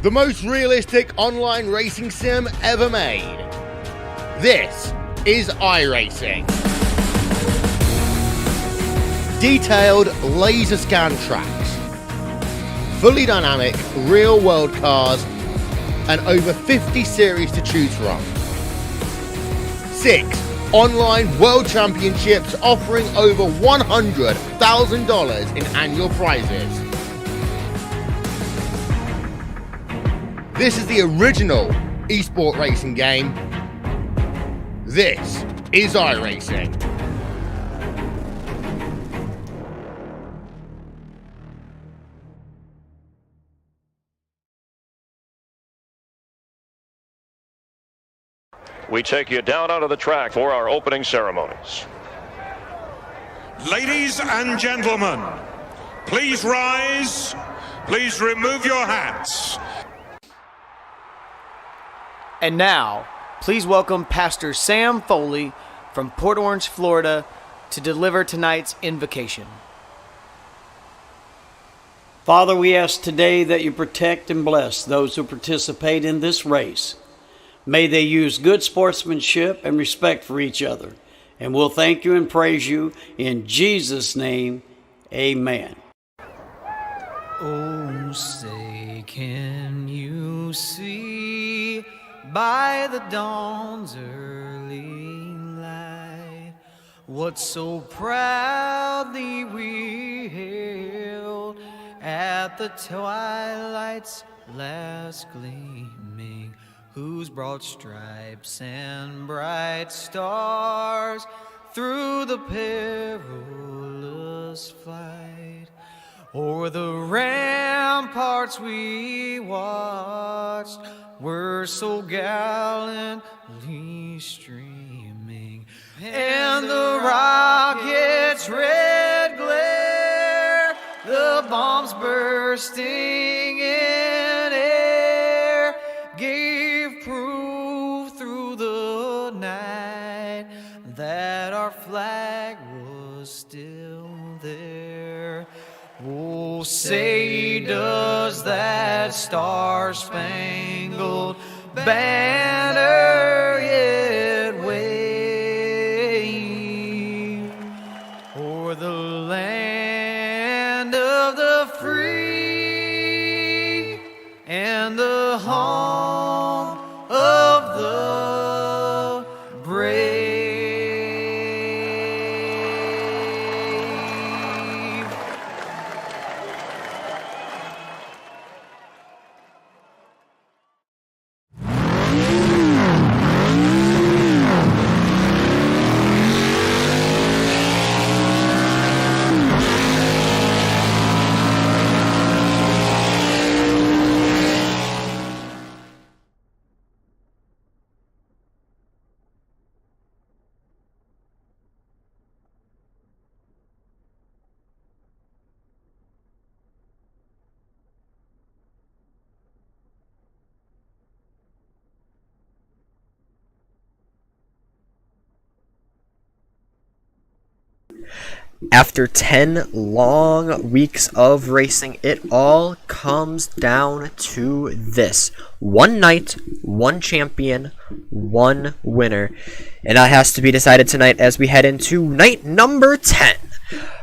the most realistic online racing sim ever made. This is iRacing. Detailed laser scan tracks, fully dynamic real-world cars, and over 50 series to choose from. 6 online world championships offering over $100,000 in annual prizes. This is the original esport racing game. This is iRacing. We take you down onto the track for our opening ceremonies. Ladies and gentlemen, please rise. Please remove your hats. And now, please welcome Pastor Sam Foley from Port Orange, Florida, to deliver tonight's invocation. Father, we ask today that you protect and bless those who participate in this race. May they use good sportsmanship and respect for each other. And we'll thank you and praise you in Jesus' name. Amen. Oh, say, can you see by the dawn's early light what so proudly we hailed at the twilight's last gleaming, whose broad stripes and bright stars through the perilous fight o'er the ramparts we watched were so gallantly streaming, and the rocket's red glare, the bombs bursting in air, gave proof through the night that our flag was still there. Oh, say does that star-spangled banner yet wave o'er the land of the free and the home of the brave? After 10 long weeks of racing, it all comes down to this. One night, one champion, one winner. And that has to be decided tonight as we head into night number 10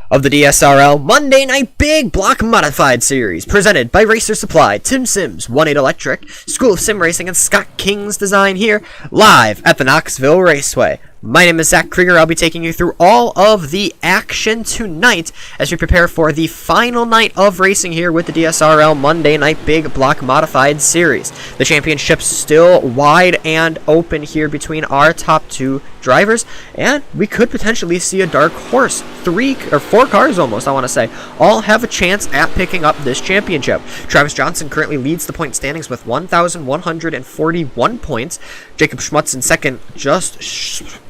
of the DSRL Monday Night Big Block Modified Series, presented by Racer Supply, Tim Sims, 18 Electric, School of Sim Racing, and Scott King's Design here, live at the Knoxville Raceway. My name is Zach Krieger. I'll be taking you through all of the action tonight as we prepare for the final night of racing here with the DSRL Monday Night Big Block Modified Series. The championship's still wide and open here between our top two drivers, and we could potentially see a dark horse. 3 or 4 cars almost, I want to say, all have a chance at picking up this championship. Travis Johnson currently leads the point standings with 1,141 points. Jacob Schmutz in second, just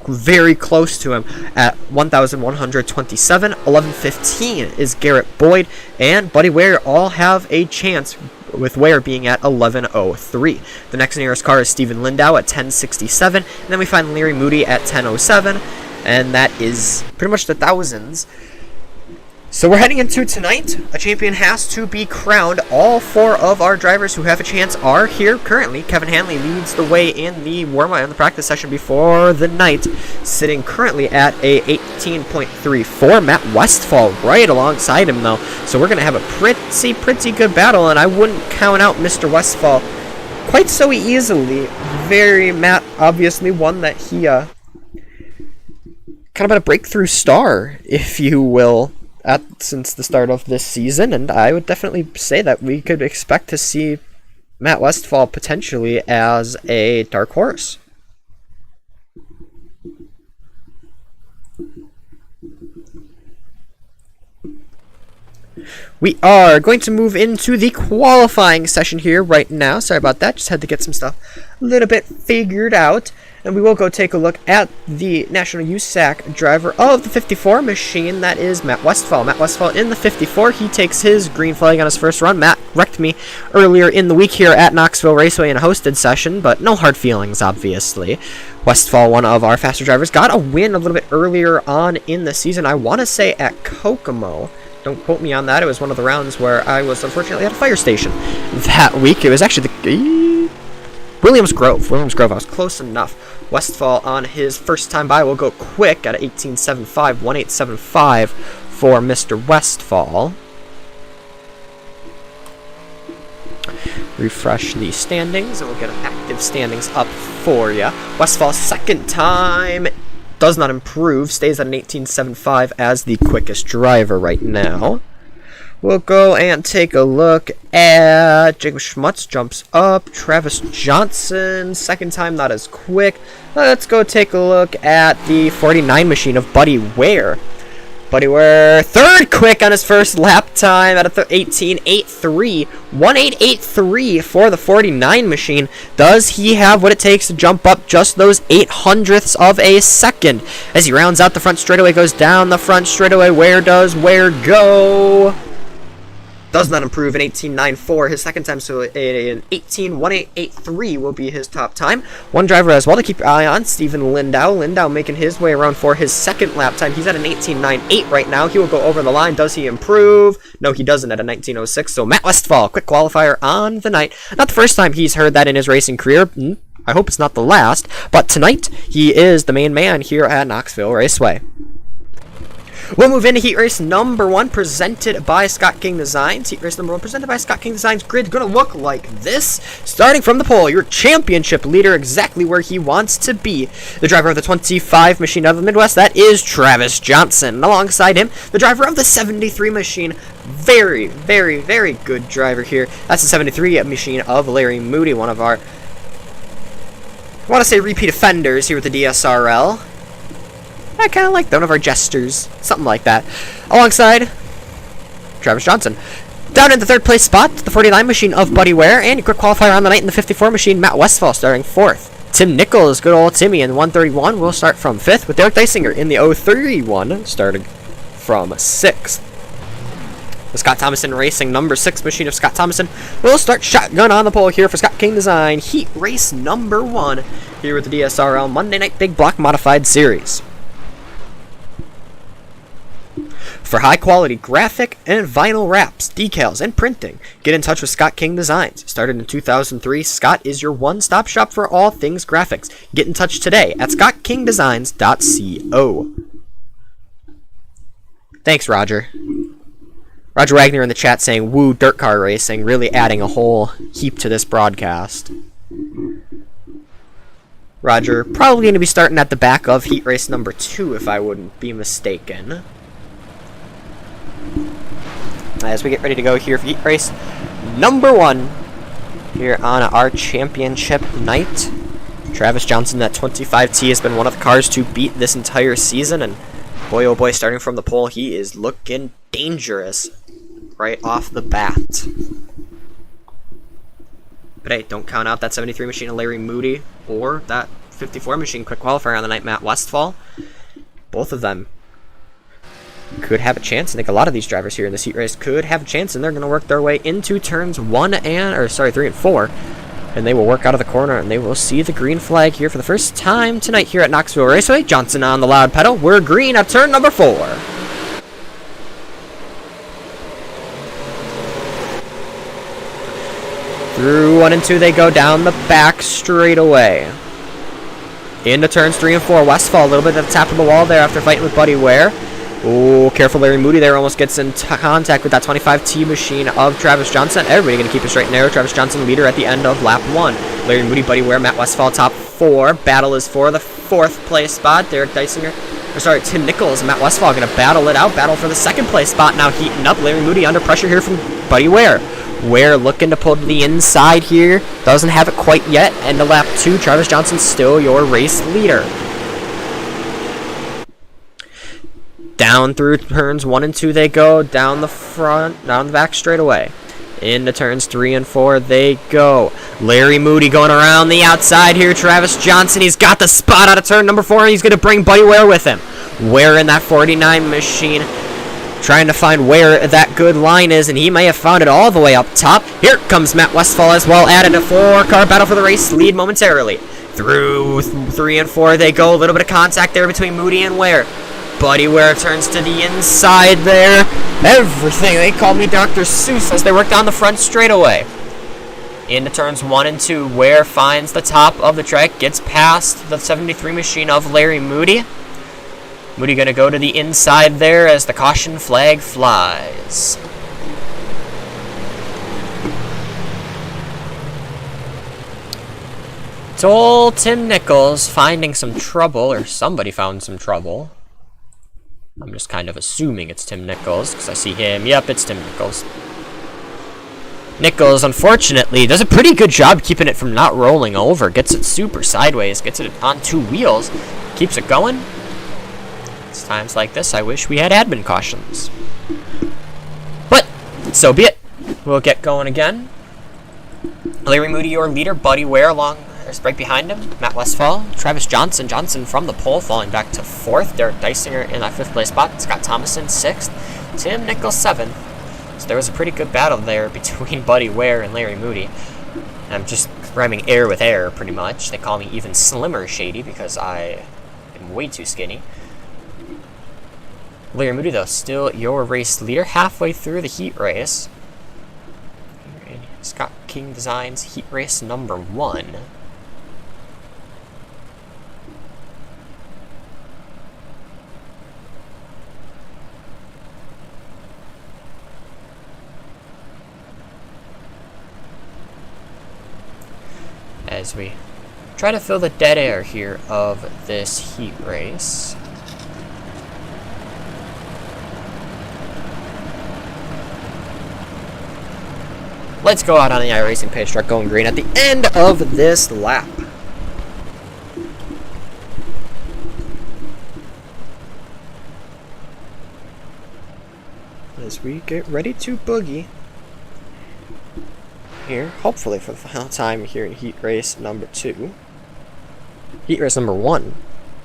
very close to him at 1,127. 11:15 is Garrett Boyd, and Buddy Ware all have a chance, with Ware being at 11:03. The next nearest car is Stephen Lindau at 10:67, and then we find Larry Moody at 10:07, and that is pretty much the thousands So we're heading into tonight. A champion has to be crowned. All 4 of our drivers who have a chance are here currently. Kevin Hanley leads the way in the warm-up and the practice session before the night, sitting currently at a 18.34. Matt Westfall right alongside him, though. So we're going to have a pretty good battle, and I wouldn't count out Mr. Westfall quite so easily. Matt obviously one that he kind of been a breakthrough star, if you will, since the start of this season, and I would definitely say that we could expect to see Matt Westfall potentially as a dark horse. We are going to move into the qualifying session here right now. Sorry about that, just had to get some stuff a little bit figured out. And we will go take a look at the National USAC driver of the 54 machine. That is Matt Westfall. Matt Westfall in the 54. He takes his green flag on his first run. Matt wrecked me earlier in the week here at Knoxville Raceway in a hosted session, but no hard feelings, obviously. Westfall, one of our faster drivers, got a win a little bit earlier on in the season. I want to say at Kokomo. Don't quote me on that. It was one of the rounds where I was unfortunately at a fire station that week. It was actually the Williams Grove. I was close enough. Westfall on his first time by will go quick at 18.75, 18.75 for Mr. Westfall. Refresh the standings and we'll get active standings up for you. Westfall's second time does not improve, stays at an 18.75 as the quickest driver right now. We'll go and take a look at Jacob Schmutz jumps up. Travis Johnson, second time not as quick. Let's go take a look at the 49 machine of Buddy Ware. Buddy Ware, third quick on his first lap time at a 18.83. 18.83 for the 49 machine. Does he have what it takes to jump up just those 0.08 of a second? As he rounds out the front straightaway, goes down the front straightaway. Where does Ware go? Does not improve an 18.94 his second time, so an 18.1883 will be his top time. One driver as well to keep your eye on, Stephen Lindau. Lindau making his way around for his second lap time. He's at an 18.98 right now. He will go over the line. Does he improve? No, he doesn't at a 19.06. So Matt Westfall, quick qualifier on the night. Not the first time he's heard that in his racing career. I hope it's not the last. But tonight, he is the main man here at Knoxville Raceway. We'll move into heat race number 1, presented by Scott King Designs. Heat race number 1, presented by Scott King Designs. Grid gonna look like this. Starting from the pole, your championship leader, exactly where he wants to be. The driver of the 25 machine of the Midwest, that is Travis Johnson. And alongside him, the driver of the 73 machine, very good driver here. That's the 73 machine of Larry Moody, one of our, I want to say repeat offenders here with the DSRL. I kind of like one of our jesters, something like that. Alongside Travis Johnson. Down in the third place spot, the 49 machine of Buddy Ware, and a quick qualifier on the night in the 54 machine, Matt Westfall starting 4th. Tim Nichols, good old Timmy, in 131 will start from 5th, with Derek Dysinger in the 031 starting from 6th. The Scott Thomason Racing number 6 machine of Scott Thomason will start shotgun on the pole here for Scott King Design. Heat race number 1 here with the DSRL Monday Night Big Block Modified Series. For high-quality graphic and vinyl wraps, decals, and printing, get in touch with Scott King Designs. Started in 2003, Scott is your one-stop shop for all things graphics. Get in touch today at scottkingdesigns.co. Thanks, Roger. Roger Wagner in the chat saying, woo, dirt car racing, really adding a whole heap to this broadcast. Roger, probably going to be starting at the back of heat race number 2, if I wouldn't be mistaken. As we get ready to go here for heat race number 1 here on our championship night. Travis Johnson, that 25T, has been one of the cars to beat this entire season, and boy oh boy, starting from the pole, he is looking dangerous right off the bat. But hey, don't count out that 73 machine of Larry Moody or that 54 machine quick qualifier on the night, Matt Westfall. Both of them could have a chance. I think a lot of these drivers here in this heat race could have a chance, and they're going to work their way into turns 3 and 4, and they will work out of the corner, and they will see the green flag here for the first time tonight here at Knoxville Raceway. Johnson on the loud pedal. We're green at turn number 4. Through 1 and 2 they go down the back straightaway. Into turns 3 and 4. Westfall a little bit at the top of the wall there after fighting with Buddy Ware. Oh, careful Larry Moody there. Almost gets in contact with that 25T machine of Travis Johnson. Everybody going to keep it straight and narrow. Travis Johnson leader at the end of lap 1. Larry Moody, Buddy Ware, Matt Westfall top 4. Battle is for the 4th place spot. Tim Nichols and Matt Westfall going to battle it out. Battle for the 2nd place spot now heating up. Larry Moody under pressure here from Buddy Ware. Ware looking to pull to the inside here. Doesn't have it quite yet. End of lap 2. Travis Johnson still your race leader. Down through turns 1 and 2 they go. Down the front, down the back straightaway. Into turns 3 and 4 they go. Larry Moody going around the outside here. Travis Johnson, he's got the spot out of turn number 4, and he's going to bring Buddy Ware with him. Ware in that 49 machine, trying to find where that good line is, and he may have found it all the way up top. Here comes Matt Westfall as well, added a 4-car battle for the race lead momentarily. Through 3 and 4 they go. A little bit of contact there between Moody and Ware. Buddy Ware turns to the inside there. Everything. They call me Dr. Seuss as they work down the front straightaway. Into turns 1 and 2. Ware finds the top of the track. Gets past the 73 machine of Larry Moody. Moody going to go to the inside there as the caution flag flies. It's old Tim Nichols finding some trouble, or somebody found some trouble. I'm just kind of assuming it's Tim Nichols, because I see him. Yep, it's Tim Nichols. Nichols, unfortunately, does a pretty good job keeping it from not rolling over. Gets it super sideways, gets it on 2 wheels, keeps it going. It's times like this I wish we had admin cautions. But, so be it. We'll get going again. Larry Moody, your leader. Buddy Ware along, right behind him. Matt Westfall. Travis Johnson. Johnson from the pole falling back to 4th. Derek Dysinger in that 5th place spot. Scott Thomason 6th. Tim Nichols 7th. So there was a pretty good battle there between Buddy Ware and Larry Moody. And I'm just rhyming air with air pretty much. They call me even Slimmer Shady because I am way too skinny. Larry Moody, though, still your race leader halfway through the heat race. Scott King Designs heat race number 1. As we try to fill the dead air here of this heat race. Let's go out on the iRacing pace truck going green at the end of this lap. As we get ready to boogie here, hopefully for the final time here in heat race number 2. Heat race number 1.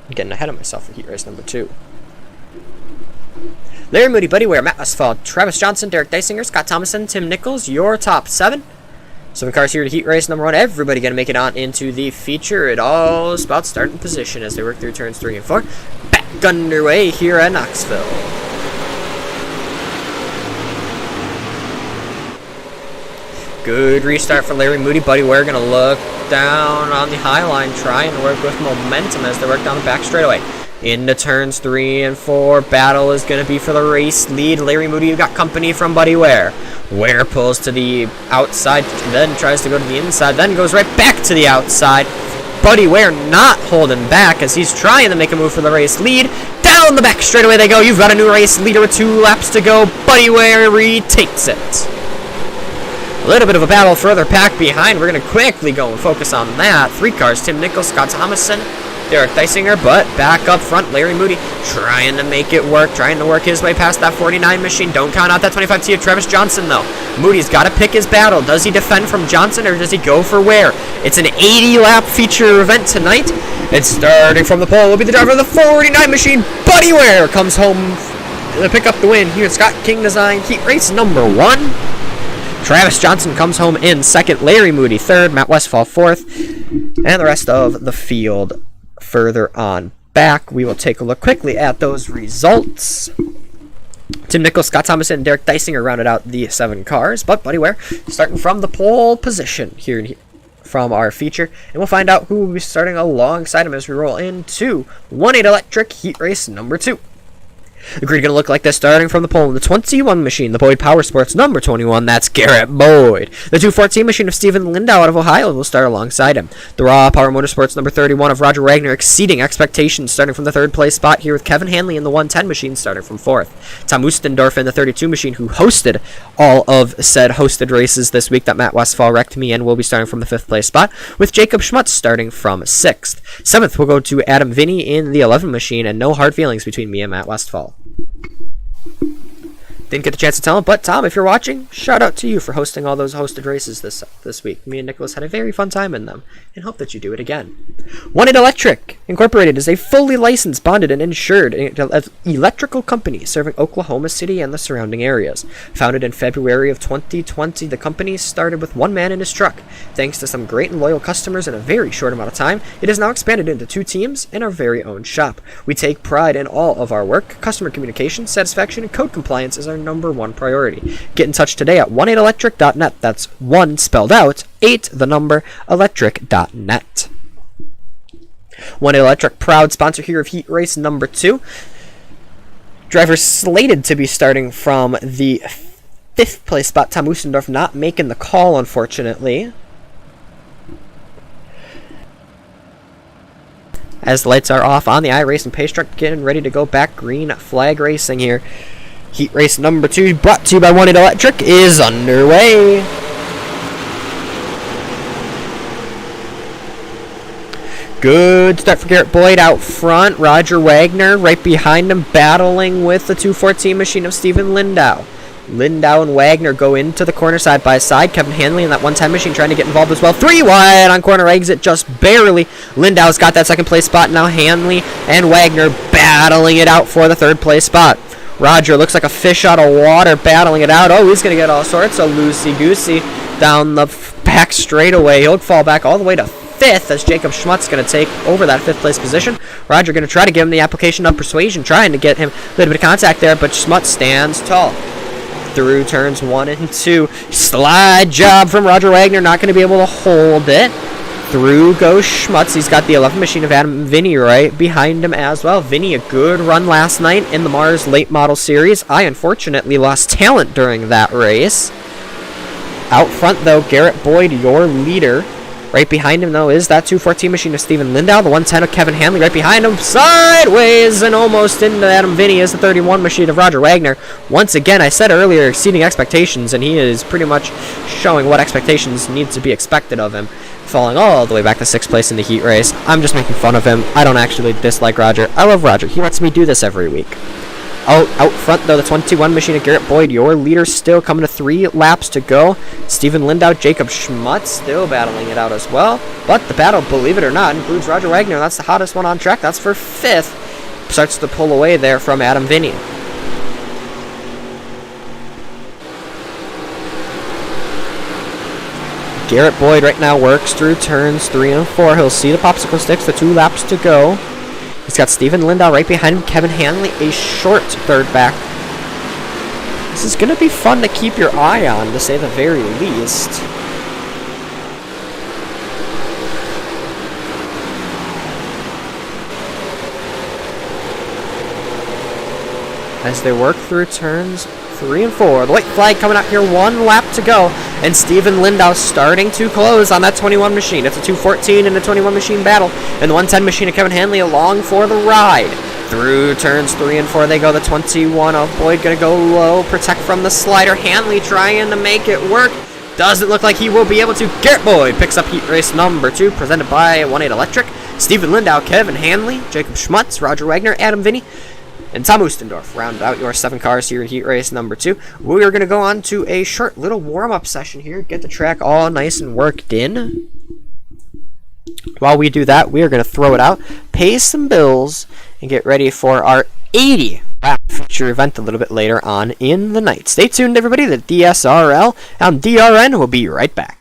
I'm getting ahead of myself for heat race number 2. Larry Moody, Buddy Ware, Matt Westfall, Travis Johnson, Derek Dysinger, Scott Thomason, Tim Nichols, your top 7. 7 cars here to heat race number 1. Everybody going to make it on into the feature. It all is about starting position as they work through turns 3 and 4. Back underway here at Knoxville. Good restart for Larry Moody. Buddy Ware going to look down on the high line, trying to work with momentum as they work down the back straightaway. Into turns 3 and 4. Battle is going to be for the race lead. Larry Moody, you got company from Buddy Ware. Ware pulls to the outside, then tries to go to the inside, then goes right back to the outside. Buddy Ware not holding back as he's trying to make a move for the race lead. Down the back straightaway they go. You've got a new race leader with 2 laps to go. Buddy Ware retakes it. A little bit of a battle further back behind. We're going to quickly go and focus on that. 3 cars, Tim Nichols, Scott Thomason, Derek Dysinger, but back up front, Larry Moody trying to make it work, trying to work his way past that 49 machine. Don't count out that 25T of Travis Johnson, though. Moody's got to pick his battle. Does he defend from Johnson, or does he go for Ware? It's an 80-lap feature event tonight. It's starting from the pole. Will be the driver of the 49 machine. Buddy Ware comes home to pick up the win here at Scott King Design Heat Race number 1. Travis Johnson comes home in 2nd. Larry Moody 3rd. Matt Westfall 4th. And the rest of the field further on back. We will take a look quickly at those results. Tim Nichols, Scott Thomason, and Derek Dysinger rounded out the 7 cars. But Buddy Ware starting from the pole position here from our feature. And we'll find out who will be starting alongside him as we roll into 1-8 Electric Heat Race number 2. The grid going to look like this, starting from the pole in the 21 machine, the Boyd Power Sports number 21, that's Garrett Boyd. The 214 machine of Stephen Lindau out of Ohio will start alongside him. The Raw Power Motorsports number 31 of Roger Wagner exceeding expectations, starting from the 3rd place spot here with Kevin Hanley in the 110 machine, starting from 4th. Tom Ustendorf in the 32 machine, who hosted all of said hosted races this week that Matt Westphal wrecked me in, will be starting from the 5th place spot, with Jacob Schmutz starting from 6th. 7th will go to Adam Vinny in the 11 machine, and no hard feelings between me and Matt Westphal. Didn't get the chance to tell him, but Tom, if you're watching, shout out to you for hosting all those hosted races this week. Me and Nicholas had a very fun time in them, and hope that you do it again. 1-8 Electric Incorporated is a fully licensed, bonded, and insured electrical company serving Oklahoma City and the surrounding areas. Founded in February of 2020, the company started with one man in his truck. Thanks to some great and loyal customers in a very short amount of time, it has now expanded into 2 teams and our very own shop. We take pride in all of our work. Customer communication, satisfaction, and code compliance is our number 1 priority. Get in touch today at 18electric.net. That's 1 spelled out, 8 the number, electric.net. 1-8 Electric, proud sponsor here of Heat Race number 2. Drivers slated to be starting from the 5th place spot. Tom Ustendorf not making the call, unfortunately. As the lights are off on the iRacing pace truck, getting ready to go back. Green flag racing here. Heat Race number 2, brought to you by 1-8 Electric, is underway. Good start for Garrett Boyd out front. Roger Wagner right behind him, battling with the 214 machine of Stephen Lindau. Lindau and Wagner go into the corner side by side. Kevin Hanley in that 110 machine trying to get involved as well. 3 wide on corner exit, just barely. Lindau's got that 2nd place spot. Now Hanley and Wagner battling it out for the 3rd place spot. Roger looks like a fish out of water, battling it out. Oh, he's going to get all sorts of loosey-goosey down the back straightaway. He'll fall back all the way to 5th as Jacob Schmutz going to take over that 5th place position. Roger going to try to give him the application of persuasion, trying to get him a little bit of contact there, but Schmutz stands tall. Through turns 1 and 2. Slide job from Roger Wagner, not going to be able to hold it. Through goes Schmutz. He's got the 11 machine of Adam Vinny right behind him as well. Vinny, a good run last night in the Mars Late Model Series. I unfortunately lost talent during that race. Out front, though, Garrett Boyd, your leader. Right behind him, though, is that 214 machine of Stephen Lindau. The 110 of Kevin Hanley right behind him. Sideways and almost into Adam Vinny is the 31 machine of Roger Wagner. Once again, I said earlier, exceeding expectations, and he is pretty much showing what expectations need to be expected of him. Falling all the way back to 6th place in the heat race. I'm just making fun of him. I don't actually dislike Roger. I love Roger. He lets me do this every week. Out front, though, the 21 machine of Garrett Boyd, your leader, still coming to 3 laps to go. Stephen Lindau, Jacob Schmutz still battling it out as well. But the battle, believe it or not, includes Roger Wagner. That's the hottest one on track. That's for 5th. Starts to pull away there from Adam Vinny. Garrett Boyd right now works through turns 3 and 4. He'll see the popsicle sticks, the 2 laps to go. He's got Stephen Lindau right behind him. Kevin Hanley, a short 3rd back. This is going to be fun to keep your eye on, to say the very least. As they work through turns 3 and 4. The white flag coming out here, 1 lap to go. And Stephen Lindau starting to close on that 21 machine. It's a 214 and a 21 machine battle. And the 110 machine of Kevin Hanley along for the ride. Through turns 3 and 4 they go. The 21 of Boyd going to go low. Protect from the slider. Hanley trying to make it work. Doesn't look like he will be able to. Garrett Boyd picks up heat race number 2. Presented by 1-8 Electric. Stephen Lindau, Kevin Hanley, Jacob Schmutz, Roger Wagner, Adam Vinny, and Tom Ustendorf round out your 7 cars here in heat race number 2. We are going to go on to a short little warm-up session here. Get the track all nice and worked in. While we do that, we are going to throw it out, pay some bills, and get ready for our 80 lap feature event a little bit later on in the night. Stay tuned, everybody. The DSRL and DRN will be right back.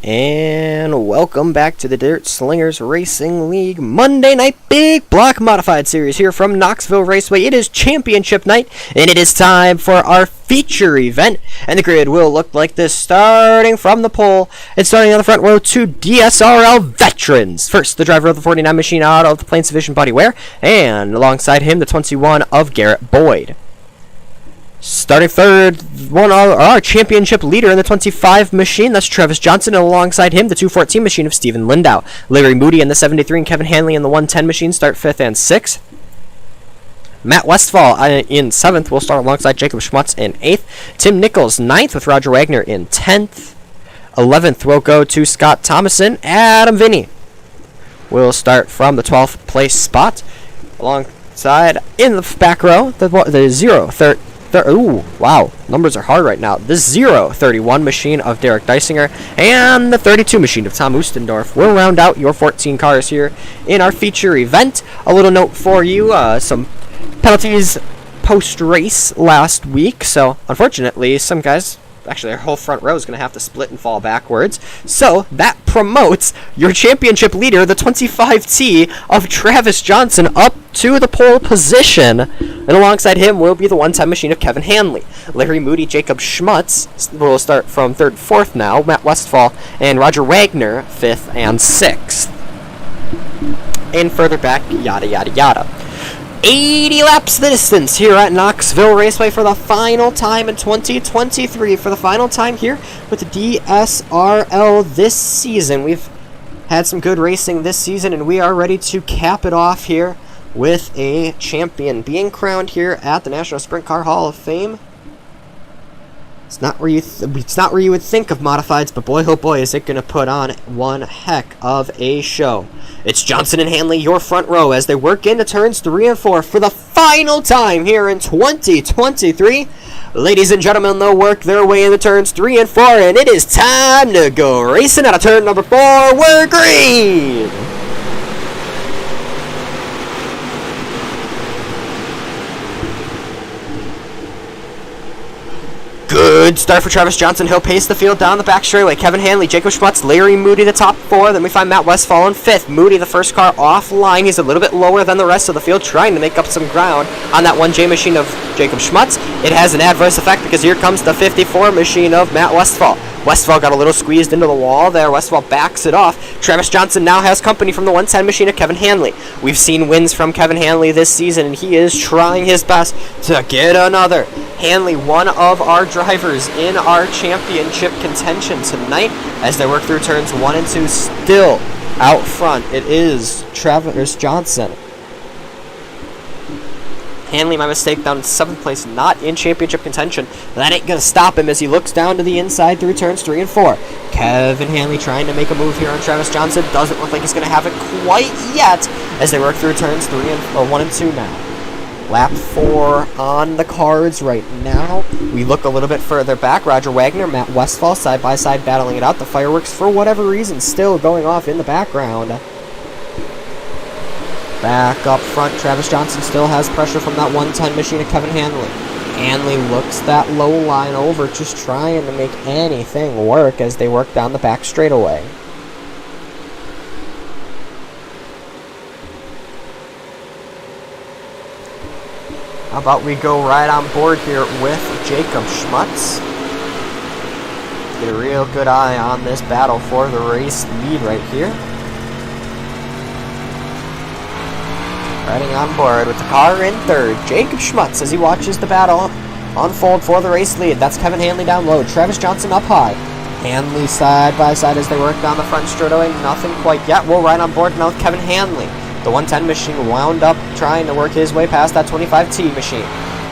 And welcome back to the Dirt Slingers Racing League Monday Night Big Block Modified Series here from Knoxville Raceway. It is championship night, and it is time for our feature event. And the grid will look like this, starting from the pole and starting on the front row to DSRL veterans. First, the driver of the 49 machine out of the Plains Division Bodywear, and alongside him, the 21 of Garrett Boyd. Starting third, one of our championship leader in the 25 machine, that's Travis Johnson, and alongside him, the 214 machine of Stephen Lindau. Larry Moody in the 73 and Kevin Hanley in the 110 machine start 5th and 6th. Matt Westfall in 7th will start alongside Jacob Schmutz in 8th. Tim Nichols 9th with Roger Wagner in 10th. 11th will go to Scott Thomason. Adam Vinny will start from the 12th place spot. Alongside in the back row, the 0-30. Ooh, wow, numbers are hard right now. The 0-31 machine of Derek Deisinger and the 32 machine of Tom Oostendorf will round out your 14 cars here in our feature event. A little note for you, some penalties post-race last week, so unfortunately some guys, actually our whole front row is going to have to split and fall backwards, so that promotes your championship leader, the 25T of Travis Johnson, up to the pole position, and alongside him will be the 110 machine of Kevin Hanley. Larry Moody, Jacob Schmutz will start from 3rd and 4th now, Matt Westfall and Roger Wagner 5th and 6th. And further back, yada yada yada. 80 laps the distance here at Knoxville Raceway for the final time in 2023. For the final time here with the DSRL this season. We've had some good racing this season, and we are ready to cap it off here with a champion being crowned here at the National Sprint Car Hall of Fame. It's not where you would think of modifieds, but boy, oh boy, is it going to put on one heck of a show. It's Johnson and Hanley, your front row, as they work into turns 3 and 4 for the final time here in 2023. Ladies and gentlemen, they'll work their way into turns 3 and 4, and it is time to go racing out of turn number 4. We're green! Good start for Travis Johnson. He'll pace the field down the back straightaway. Kevin Hanley, Jacob Schmutz, Larry Moody the top 4. Then we find Matt Westfall in 5th. Moody, the first car offline. He's a little bit lower than the rest of the field, trying to make up some ground on that 1J machine of Jacob Schmutz. It has an adverse effect because here comes the 54 machine of Matt Westfall. Westfall got a little squeezed into the wall there. Westfall backs it off. Travis Johnson now has company from the 110 machine of Kevin Hanley. We've seen wins from Kevin Hanley this season, and he is trying his best to get another. Hanley, one of our drivers in our championship contention tonight, as they work through turns 1 and 2, still out front. It is Travis Johnson. Hanley, my mistake, down in 7th place, not in championship contention. That ain't going to stop him as he looks down to the inside through turns 3 and 4. Kevin Hanley trying to make a move here on Travis Johnson. Doesn't look like he's going to have it quite yet as they work through turns 1 and 2 now. Lap 4 on the cards right now. We look a little bit further back. Roger Wagner, Matt Westfall, side by side battling it out. The fireworks, for whatever reason, still going off in the background. Back up front, Travis Johnson still has pressure from that 110 machine of Kevin Hanley. Hanley looks that low line over, just trying to make anything work as they work down the back straightaway. How about we go right on board here with Jacob Schmutz. Get a real good eye on this battle for the race lead right here. Riding on board with the car in 3rd, Jacob Schmutz, as he watches the battle unfold for the race lead. That's Kevin Hanley down low, Travis Johnson up high. Hanley side by side as they work down the front straightaway. Nothing quite yet. We'll ride on board now with Kevin Hanley. The 110 machine wound up trying to work his way past that 25T machine.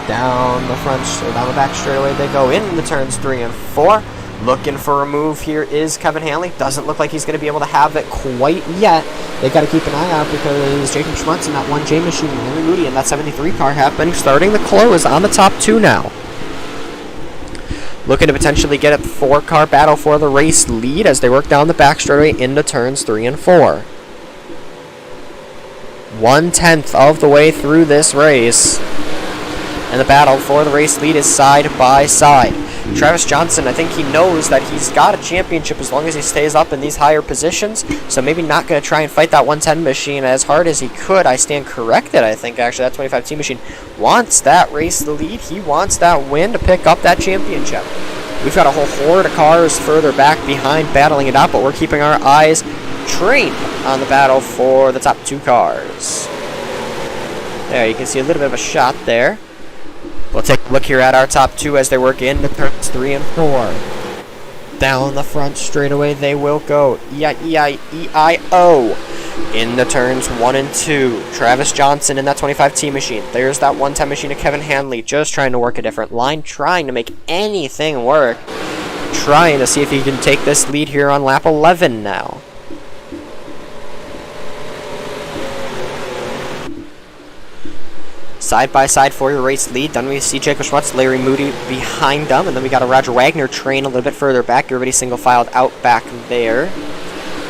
Down the front, or down the back straightaway they go in the turns 3 and 4. Looking for a move here is Kevin Hanley. Doesn't look like he's going to be able to have it quite yet. They got to keep an eye out because Jacob Schmutz and that 1J machine, Larry Moody, and that 73 car have been starting the close on the top 2 now. Looking to potentially get a 4-car battle for the race lead as they work down the back straightaway into turns 3 and 4. 1/10 of the way through this race, and the battle for the race lead is side by side. Travis Johnson, I think he knows that he's got a championship as long as he stays up in these higher positions, so maybe not going to try and fight that 110 machine as hard as he could. I stand corrected, I think, actually. That 25T machine wants that race to lead. He wants that win to pick up that championship. We've got a whole horde of cars further back behind battling it out, but we're keeping our eyes trained on the battle for the top 2 cars. There, you can see a little bit of a shot there. We'll take a look here at our top 2 as they work into turns 3 and 4. Down the front straightaway they will go. E-I-E-I-E-I-O. In the turns 1 and 2. Travis Johnson in that 25T machine. There's that 110 machine of Kevin Hanley, just trying to work a different line, trying to make anything work. Trying to see if he can take this lead here on lap 11 now. Side by side for your race lead. Then we see Jacob Schmutz, Larry Moody behind them. And then we got a Roger Wagner train a little bit further back. Everybody single filed out back there.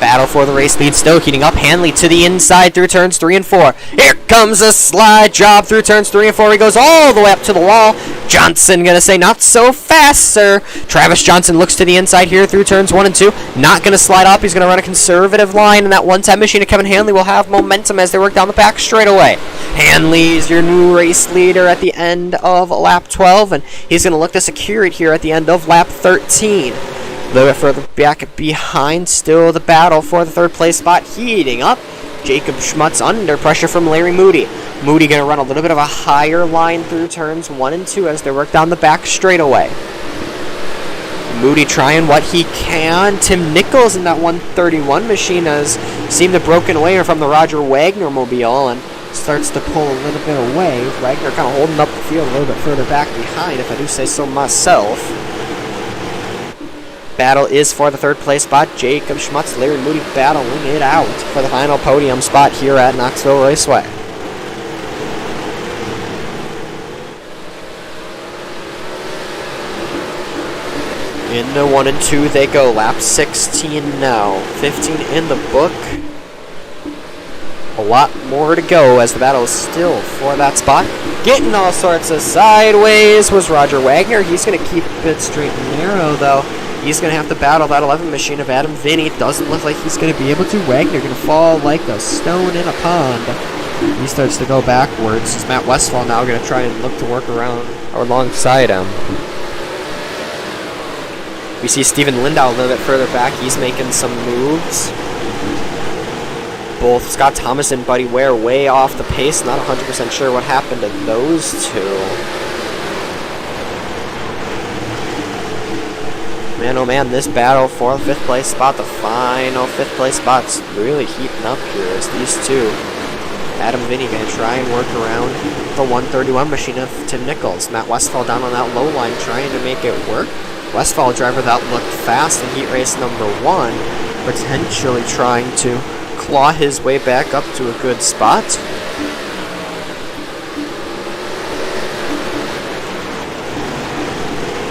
Battle for the race lead still heating up. Hanley to the inside through turns 3 and 4. Here comes a slide job through turns 3 and 4. He goes all the way up to the wall. Johnson gonna say, not so fast, sir. Travis Johnson looks to the inside here through turns 1 and 2. Not gonna slide up. He's gonna run a conservative line, and that 110 machine of Kevin Hanley will have momentum as they work down the back straightaway. Hanley's your new race leader at the end of lap 12, and he's gonna look to secure it here at the end of lap 13. A little bit further back behind, still the battle for the 3rd place spot heating up. Jacob Schmutz under pressure from Larry Moody. Moody going to run a little bit of a higher line through turns 1 and 2 as they work down the back straightaway. Moody trying what he can. Tim Nichols in that 131 machine has seemed to broken away from the Roger Wagner mobile and starts to pull a little bit away. Wagner kind of holding up the field a little bit further back behind, if I do say so myself. Battle is for the 3rd place spot. Jacob Schmutz, Larry Moody battling it out for the final podium spot here at Knoxville Raceway. Into 1 and 2 they go. Lap 16 now. 15 in the book. A lot more to go as the battle is still for that spot. Getting all sorts of sideways was Roger Wagner. He's going to keep it straight and narrow, though. He's going to have to battle that 11 machine of Adam Vinny. Doesn't look like he's going to be able to. Wagner going to fall like a stone in a pond. He starts to go backwards. Is Matt Westphal now going to try and look to work around or alongside him. We see Steven Lindau a little bit further back. He's making some moves. Both Scott Thomas and Buddy Ware way off the pace. Not 100% sure what happened to those two. Man, oh man, this battle for the 5th place spot, the final 5th place spot's really heating up here as these two. Adam Vinny going to try and work around the 131 machine of Tim Nichols. Matt Westphal down on that low line trying to make it work. Westphal, driver that looked fast in heat race number 1, potentially trying to claw his way back up to a good spot.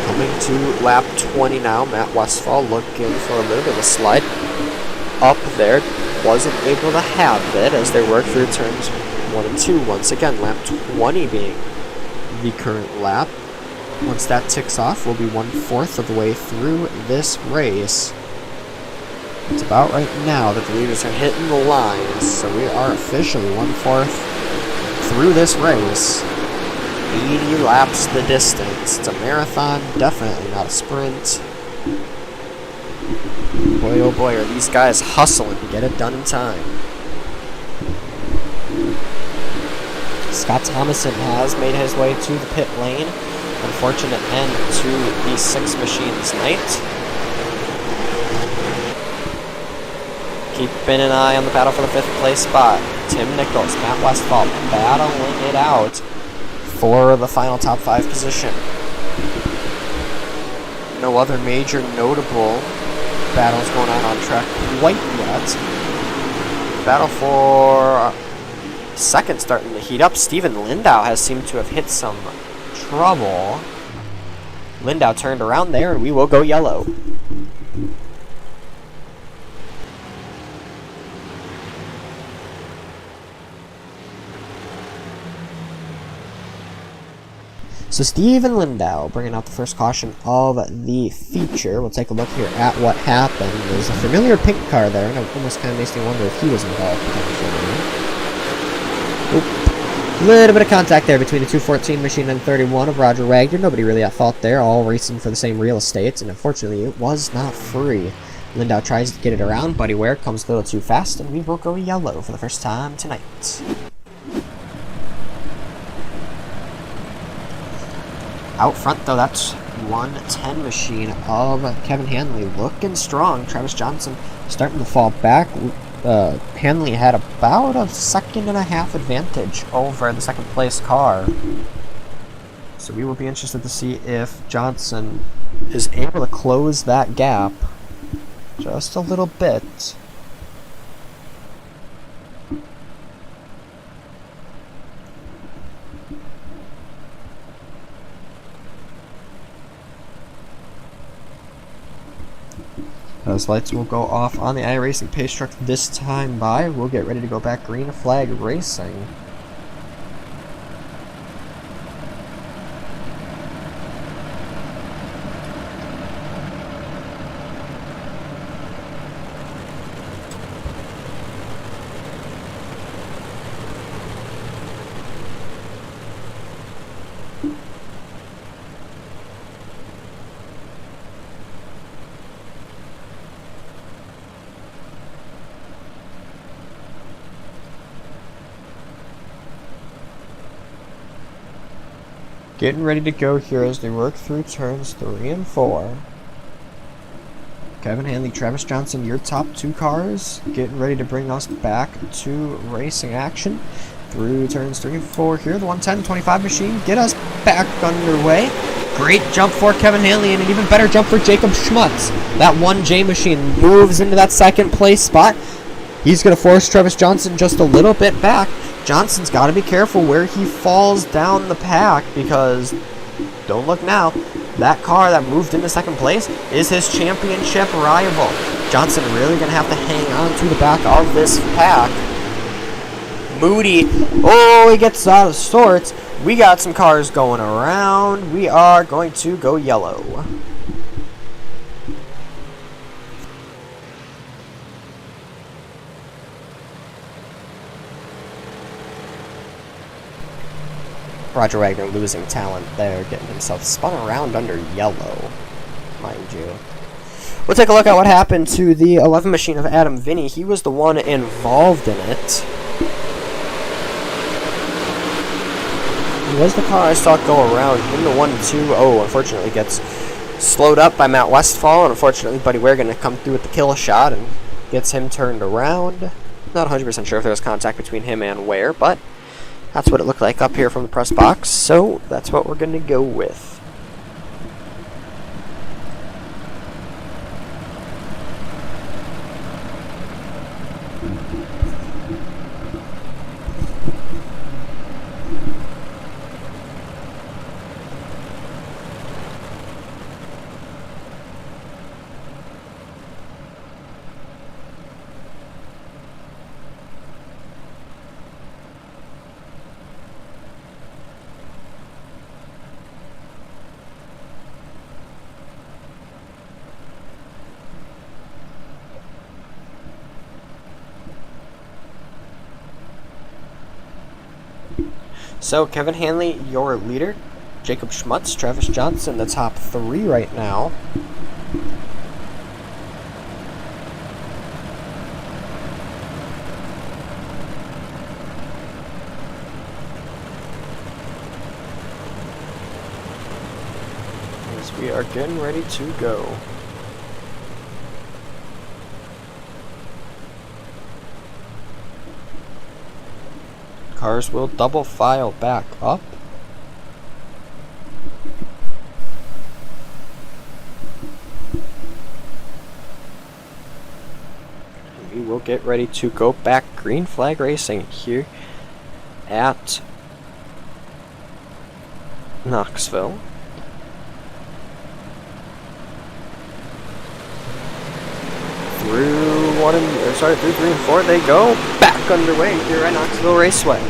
Coming to lap 20 now, Matt Westphal looking for a little bit of a slide up there. Wasn't able to have it as they work through turns 1 and 2. Once again, lap 20 being the current lap. Once that ticks off, we'll be 1/4 of the way through this race. It's about right now that the leaders are hitting the lines, so we are officially 1/4 through this race. 80 laps the distance. It's a marathon, definitely not a sprint. Boy, oh boy, are these guys hustling to get it done in time. Scott Thomason has made his way to the pit lane. Unfortunate end to the 6 machines night. Keeping an eye on the battle for the 5th place spot. Tim Nichols, Matt Westphal battling it out for the final top 5 position. No other major notable battles going on track quite yet. Battle for 2nd starting to heat up. Steven Lindau has seemed to have hit some trouble. Lindau turned around there, and we will go yellow. So Steven Lindau bringing out the first caution of the feature. We'll take a look here at what happened. There's a familiar pink car there, and it almost kind of makes me wonder if he was involved potentially. Little bit of contact there between the 214 machine and 31 of Roger Wagner. Nobody really at fault there, all racing for the same real estate, and unfortunately it was not free. Lindau tries to get it around, Buddy Ware comes a little too fast, and we will go yellow for the first time tonight. Out front, though, that's 110 machine of Kevin Hanley looking strong. Travis Johnson starting to fall back. Hanley had about a second and a half advantage over the second place car. So we will be interested to see if Johnson is able to close that gap just a little bit. Those lights will go off on the iRacing pace truck this time by. We'll get ready to go back green flag racing. Getting ready to go here as they work through turns 3 and 4. Kevin Hanley, Travis Johnson, your top two cars. Getting ready to bring us back to racing action through turns 3 and 4 here. The 110-25 machine get us back underway. Great jump for Kevin Hanley and an even better jump for Jacob Schmutz. That 1J machine moves into that second place spot. He's going to force Travis Johnson just a little bit back. Johnson's got to be careful where he falls down the pack because, don't look now, that car that moved into second place is his championship rival. Johnson really going to have to hang on to the back of this pack. Moody, oh, he gets out of sorts. We got some cars going around. We are going to go yellow. Roger Wagner losing talent there, getting himself spun around under yellow, mind you. We'll take a look at what happened to the 11 machine of Adam Vinny. He was the one involved in it. It was the car I saw go around in the 1-2. Oh, unfortunately gets slowed up by Matt Westfall, and unfortunately Buddy Ware going to come through with the kill shot and gets him turned around. Not 100% sure if there was contact between him and Ware, but that's what it looked like up here from the press box, so that's what we're going to go with. So, Kevin Hanley, your leader. Jacob Schmutz, Travis Johnson, the top three right now. As we are getting ready to go. Cars will double file back up. And we will get ready to go back green flag racing here at Knoxville. Through 3 and 4 they go. Back underway here at Knoxville Raceway.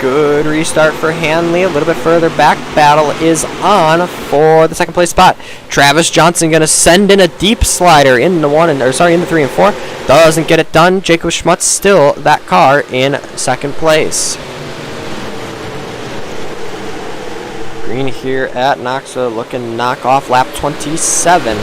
Good restart for Hanley. A little bit further back. Battle is on for the second place spot. Travis Johnson going to send in a deep slider in the in the 3 and 4. Doesn't get it done. Jacob Schmutz still that car in second place. Green here at Knoxville looking to knock off lap 27.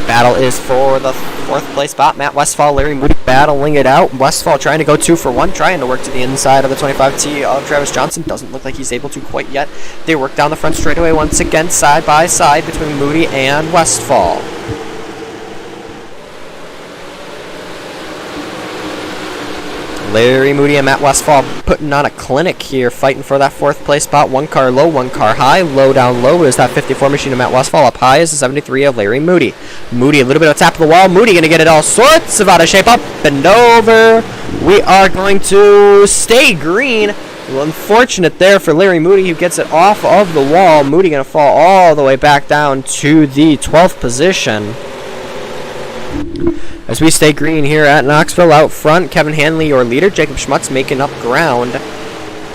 Battle is for the fourth place spot. Matt Westphal, Larry Moody battling it out. Westphal trying to go 2 for 1, trying to work to the inside of the 25T of Travis Johnson. Doesn't look like he's able to quite yet. They work down the front straightaway once again, side by side between Moody and Westphal. Larry Moody and Matt Westphal putting on a clinic here, fighting for that fourth place spot. 1 car low, 1 car high. Low down low is that 54 machine of Matt Westphal. Up high is the 73 of Larry Moody. Moody a little bit on top of the wall. Moody going to get it all sorts of out of shape. Up and over. We are going to stay green. Well, unfortunate there for Larry Moody, who gets it off of the wall. Moody going to fall all the way back down to the 12th position. As we stay green here at Knoxville, out front, Kevin Hanley, your leader. Jacob Schmutz making up ground.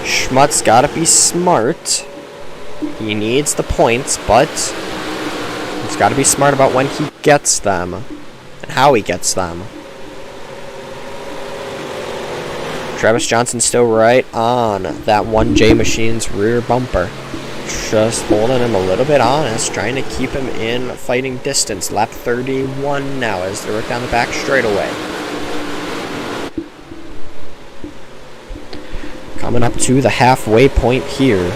Schmutz got to be smart. He needs the points, but he's got to be smart about when he gets them and how he gets them. Travis Johnson still right on that 1J machine's rear bumper. Just holding him a little bit honest, trying to keep him in fighting distance. Lap 31 now as they work down the back straightaway. Coming up to the halfway point here.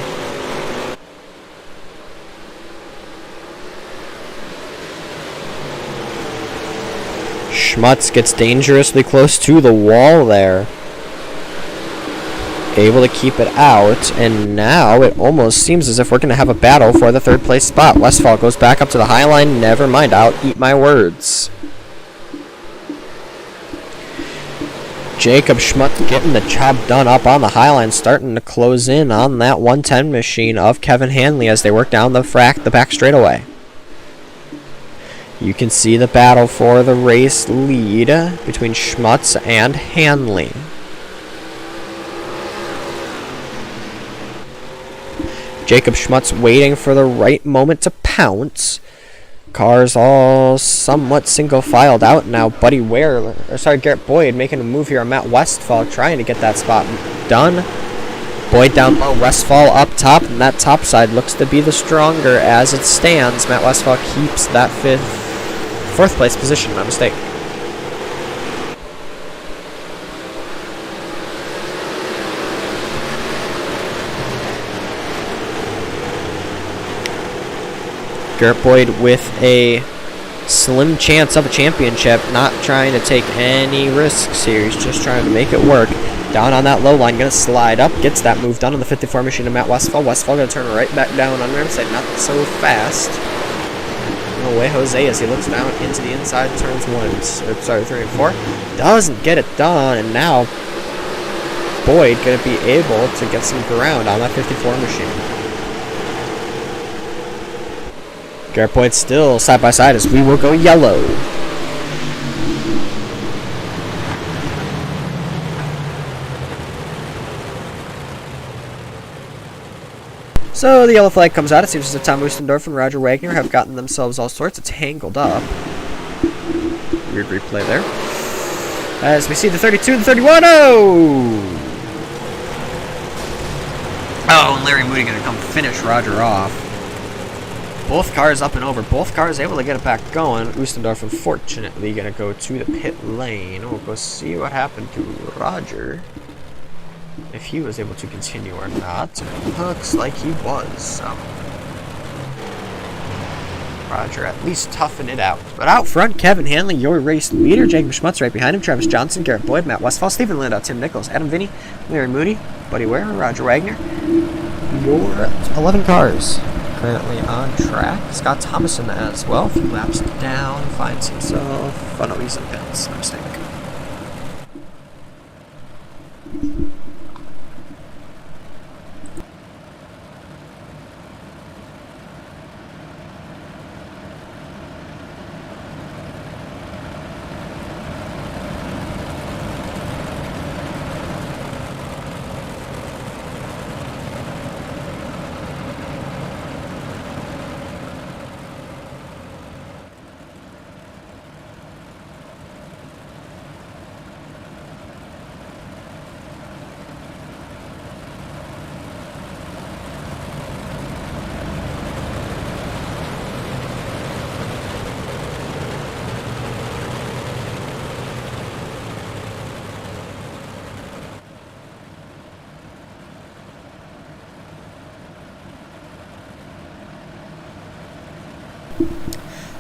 Schmutz gets dangerously close to the wall there. Able to keep it out, and now it almost seems as if we're going to have a battle for the third place spot. Westphal goes back up to the high line. Never mind, I'll eat my words. Jacob Schmutz getting the job done up on the high line, starting to close in on that 110 machine of Kevin Hanley as they work down the back straightaway. You can see the battle for the race lead between Schmutz and Hanley. Jacob Schmutz waiting for the right moment to pounce. Cars all somewhat single-filed out now. Garrett Boyd making a move here on Matt Westphal, trying to get that spot done. Boyd down low, Westphal up top, and that top side looks to be the stronger as it stands. Matt Westphal keeps that fourth place position, my mistake. Garrett Boyd with a slim chance of a championship, not trying to take any risks here. He's just trying to make it work. Down on that low line, going to slide up, gets that move done on the 54 machine of Matt Westphal. Westphal going to turn right back down on him, not so fast. No way, Jose, as he looks down into the inside, turns 3 and 4. Doesn't get it done, and now Boyd going to be able to get some ground on that 54 machine. Garrett Boyd still side by side as we will go yellow. So the yellow flag comes out. It seems as if Tom Oostendorf and Roger Wagner have gotten themselves all sorts of tangled up. Weird replay there. As we see the 32 and the 31. Oh, and Larry Moody going to come finish Roger off. Both cars up and over. Both cars able to get it back going. Oostendorf, unfortunately, going to go to the pit lane. We'll go see what happened to Roger. If he was able to continue or not. Looks like he was. So Roger at least toughen it out. But out front, Kevin Hanley, your race leader. Jacob Schmutz right behind him. Travis Johnson, Garrett Boyd, Matt Westphal, Stephen Landau, Tim Nichols, Adam Vinny, Larry Moody, Buddy Ware, Roger Wagner. Your 11 cars currently on track. Scott Thomason as well. A few laps down, finds himself. Oh no, he's in pits. My mistake.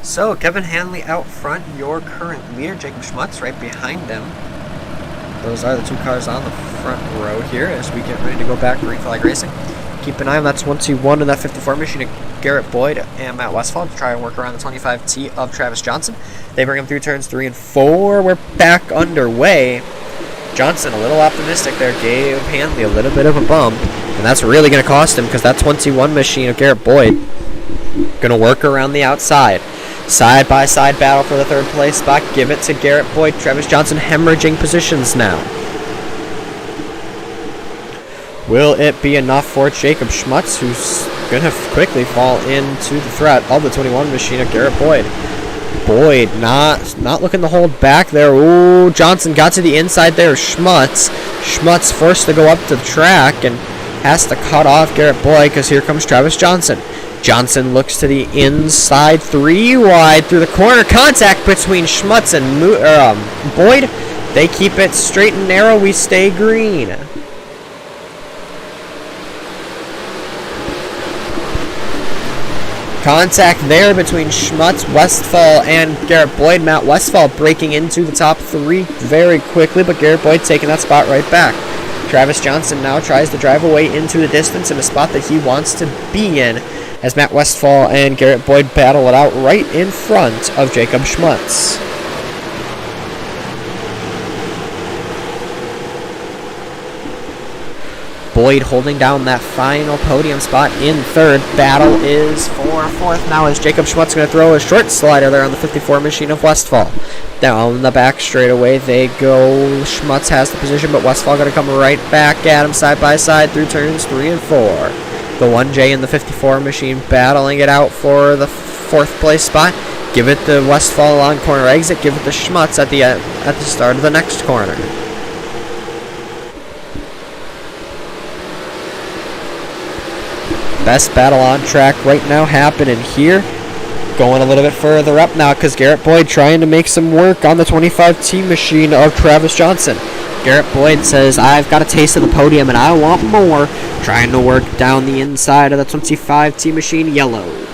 So, Kevin Hanley out front, your current leader. Jacob Schmutz right behind him. Those are the two cars on the front row here as we get ready to go back to Green Flag Racing. Keep an eye on that 21 and that 54 machine of Garrett Boyd and Matt Westfall to try and work around the 25T of Travis Johnson. They bring him through turns 3 and 4. We're back underway. Johnson a little optimistic there, gave Hanley a little bit of a bump, and that's really going to cost him because that 21 machine of Garrett Boyd going to work around the outside. Side-by-side battle for the third place spot. Give it to Garrett Boyd. Travis Johnson hemorrhaging positions now. Will it be enough for Jacob Schmutz, who's going to quickly fall into the threat of the 21 machine of Garrett Boyd? Boyd not looking to hold back there. Ooh, Johnson got to the inside there. Schmutz forced to go up to the track and has to cut off Garrett Boyd because here comes Travis Johnson. Johnson looks to the inside, 3 wide through the corner. Contact between Schmutz and Boyd. They keep it straight and narrow. We stay green. Contact there between Schmutz, Westfall, and Garrett Boyd. Matt Westfall breaking into the top 3 very quickly, but Garrett Boyd taking that spot right back. Travis Johnson now tries to drive away into the distance in a spot that he wants to be in, as Matt Westfall and Garrett Boyd battle it out right in front of Jacob Schmutz. Boyd holding down that final podium spot in third. Battle is for fourth now as Jacob Schmutz going to throw a short slider there on the 54 machine of Westfall. Down the back straightaway they go. Schmutz has the position, but Westfall going to come right back at him side by side through turns 3 and 4. The 1J and the 54 machine battling it out for the fourth place spot. Give it to Westfall on corner exit. Give it to Schmutz at the start of the next corner. Best battle on track right now happening here. Going a little bit further up now because Garrett Boyd trying to make some work on the 25T machine of Travis Johnson. Garrett Boyd says, I've got a taste of the podium and I want more. Trying to work down the inside of the 25T machine yellow.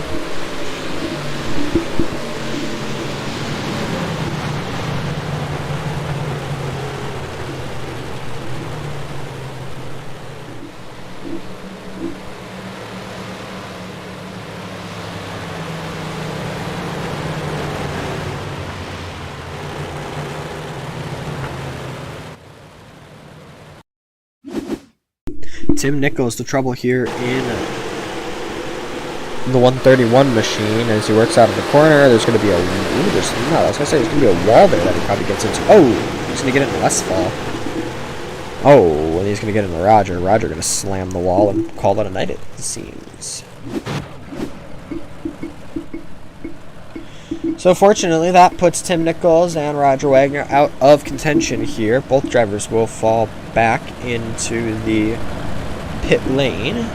Tim Nichols the trouble here in the 131 machine as he works out of the corner. There's going to be there's going to be a wall there that he probably gets into. Oh, he's going to get into Westfall. Oh, and he's going to get into Roger. Roger going to slam the wall and call it a night, it seems. So fortunately, that puts Tim Nichols and Roger Wagner out of contention here. Both drivers will fall back into the pit lane.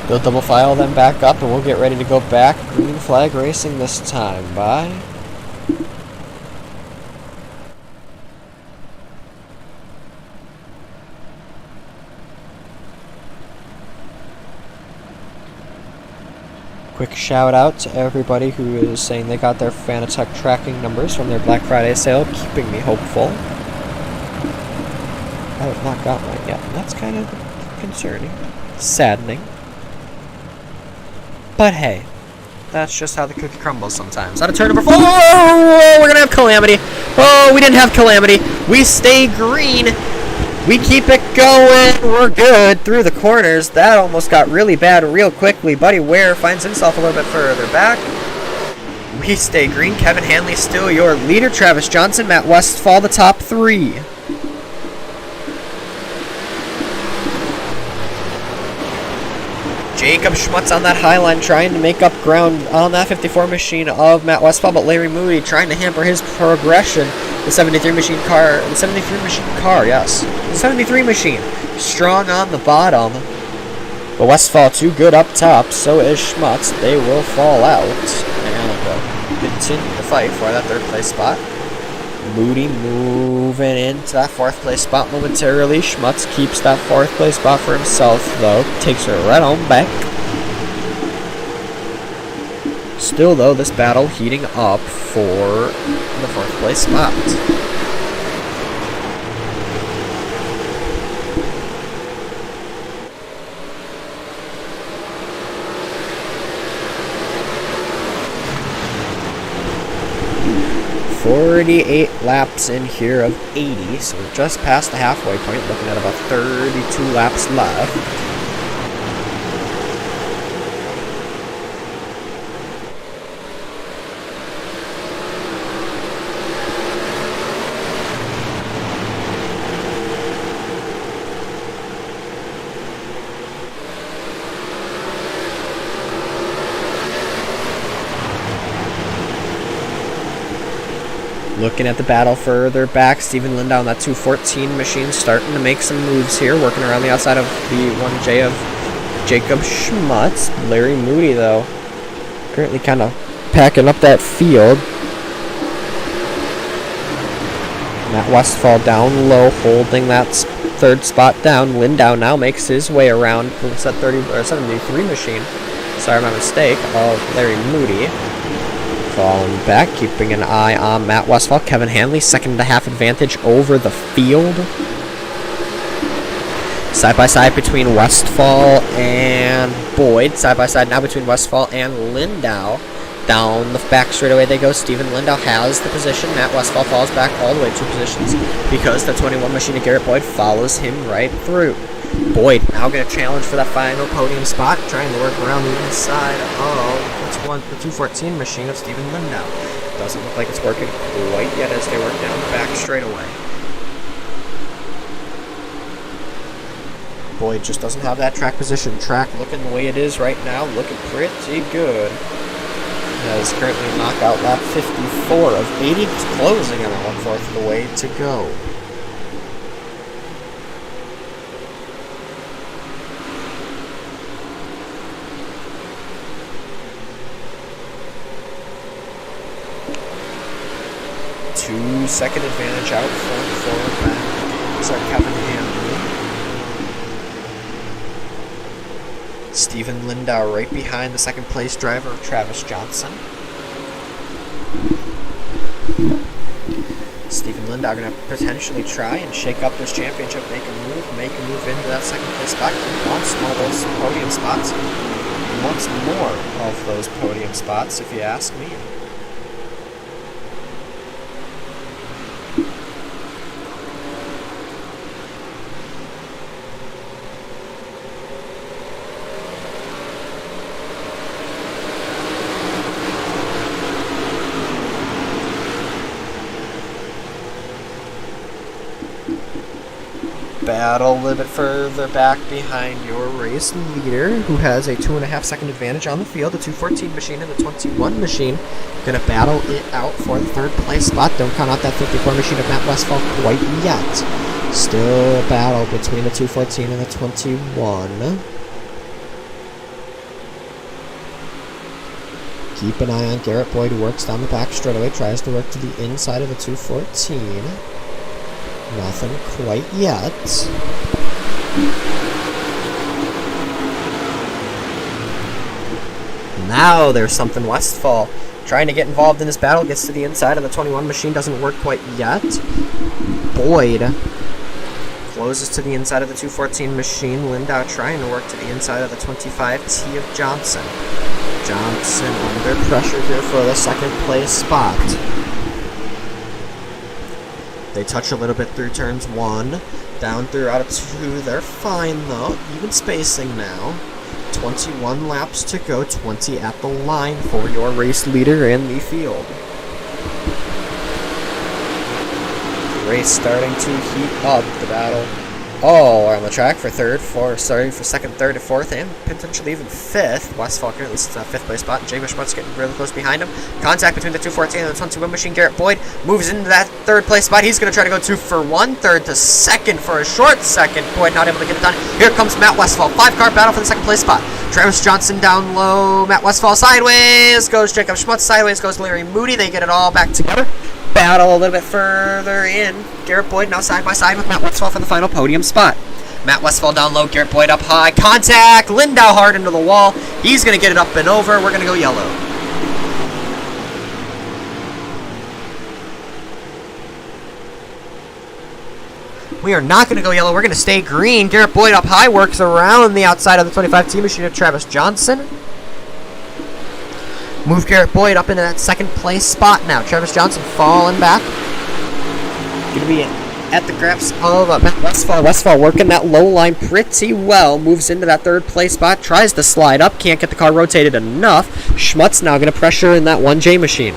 They'll double file them back up and we'll get ready to go back. Green flag racing this time. Bye. Quick shout out to everybody who is saying they got their Fanatec tracking numbers from their Black Friday sale, keeping me hopeful. I have not got mine yet, and that's kind of concerning. Saddening. But hey, that's just how the cookie crumbles sometimes. Out of turn number 4, we're gonna have Calamity. Oh, we didn't have Calamity. We stay green. We keep it going. We're good through the corners. That almost got really bad real quickly. Buddy Ware finds himself a little bit further back. We stay green. Kevin Hanley still your leader. Travis Johnson, Matt Westfall, the top three. Jacob Schmutz on that high line trying to make up ground on that 54 machine of Matt Westfall, but Larry Moody trying to hamper his progression. The 73 machine car, yes. The 73 machine, strong on the bottom. But Westfall too good up top, so is Schmutz. They will fall out and will continue to fight for that third place spot. Moody moving into that fourth place spot momentarily. Schmutz keeps that fourth place spot for himself, though. Takes her right on back. Still, though, this battle heating up for the fourth place spot. "48 laps in here of 80, so we're just past the halfway point, looking at about 32 laps left. Looking at the battle further back, Steven Lindau on that 214 machine starting to make some moves here, working around the outside of the 1J of Jacob Schmutz. Larry Moody, though, currently kind of packing up that field. Matt Westfall down low, holding that third spot down. Lindau now makes his way around the 73 machine. Sorry, my mistake, of Larry Moody. Falling back, keeping an eye on Matt Westfall. Kevin Hanley, second and a half advantage over the field. Side by side between Westfall and Boyd. Side by side now between Westfall and Lindau. Down the back straightaway they go. Steven Lindau has the position. Matt Westfall falls back all the way 2 positions because the 21 machine of Garrett Boyd follows him right through. Boyd now going to challenge for that final podium spot, trying to work around the inside of the 214 machine of Steven Lindau. Doesn't look like it's working quite yet as they work down the back straightaway. Boyd just doesn't have that track position. Track looking the way it is right now, looking pretty good. As currently knockout lap 54 of 80, closing on 1/4 of the way to go. Second advantage out forward back. Sorry, Kevin Hanley. Steven Lindau right behind the second place driver of Travis Johnson. Steven Lindau going to potentially try and shake up this championship, make a move into that second place spot. He wants one of those podium spots. He wants more of those podium spots, if you ask me. Battle a little bit further back behind your race leader, who has a 2.5 second advantage on the field. The 214 machine and the 21 machine gonna battle it out for the third place spot. Don't count out that 54 machine of Matt Westfall quite yet. Still a battle between the 214 and the 21. Keep an eye on Garrett Boyd, who works down the back straightaway, tries to work to the inside of the 214. Nothing quite yet. Now there's something. Westfall trying to get involved in this battle, gets to the inside of the 21 machine, doesn't work quite yet. Boyd closes to the inside of the 214 machine. Lindau trying to work to the inside of the 25T of Johnson. Johnson under pressure here for the second place spot. They touch a little bit through turns 1, down through out of 2. They're fine though. Even spacing now. 21 laps to go, 20 at the line for your race leader in the field. The race starting to heat up. The battle all are on the track for second, third, and fourth, and potentially even fifth. Westfall currently least fifth place spot. Jacob Schmutz getting really close behind him. Contact between the 214 and the 21 machine. Garrett Boyd moves into that third place spot. He's going to try to go 2 for 1, third to second for a short second. Boyd not able to get it done. Here comes Matt Westfall. 5-car battle for the second place spot. Travis Johnson down low. Matt Westfall sideways. Goes Jacob Schmutz. Sideways goes Larry Moody. They get it all back together. Battle a little bit further in. Garrett Boyd now side by side with Matt Westfall for the final podium spot. Matt Westfall down low, Garrett Boyd up high. Contact! Lindau hard into the wall. He's going to get it up and over. We're going to go yellow. We are not going to go yellow. We're going to stay green. Garrett Boyd up high works around the outside of the 25 team machine of Travis Johnson. Move Garrett Boyd up into that second place spot now. Travis Johnson falling back. Going to be at the grasp of Matt Westfall. Westfall working that low line pretty well. Moves into that third place spot. Tries to slide up. Can't get the car rotated enough. Schmutz now going to pressure in that 1J machine.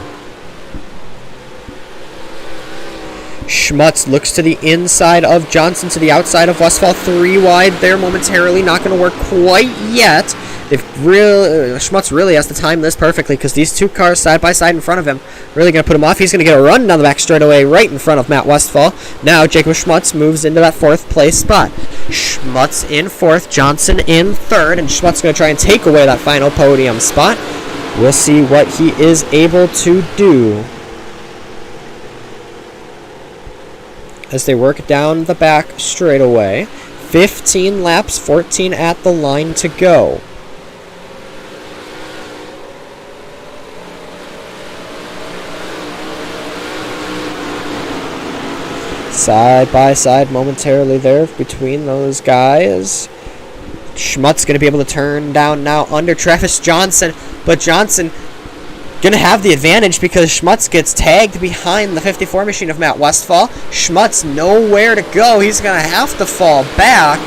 Schmutz looks to the inside of Johnson, to the outside of Westfall. 3 wide there momentarily. Not going to work quite yet. Schmutz really has to time this perfectly because these 2 cars side by side in front of him really going to put him off. He's going to get a run down the back straightaway right in front of Matt Westfall. Now Jacob Schmutz moves into that 4th place spot. Schmutz in 4th, Johnson in 3rd, and Schmutz going to try and take away that final podium spot. We'll see what he is able to do as they work down the back straightaway. 15 laps, 14 at the line to go. Side by side momentarily there between those guys. Schmutz going to be able to turn down now under Travis Johnson, but Johnson going to have the advantage because Schmutz gets tagged behind the 54 machine of Matt Westfall. Schmutz nowhere to go. He's going to have to fall back.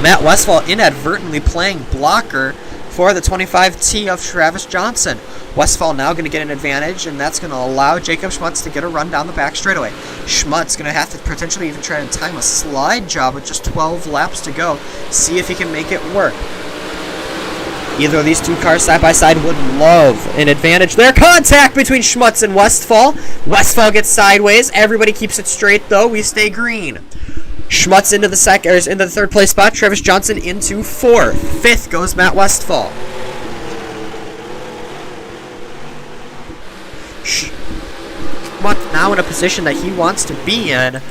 Matt Westfall inadvertently playing blocker for the 25T of Travis Johnson. Westfall now going to get an advantage, and that's going to allow Jacob Schmutz to get a run down the back straightaway. Schmutz going to have to potentially even try to time a slide job with just 12 laps to go. See if he can make it work. Either of these 2 cars side by side would love an advantage there. Contact between Schmutz and Westfall. Westfall gets sideways. Everybody keeps it straight though. We stay green. Schmutz into the into the 3rd place spot. Travis Johnson into 4th. 5th goes Matt Westfall. Schmutz now in a position that he wants to be in.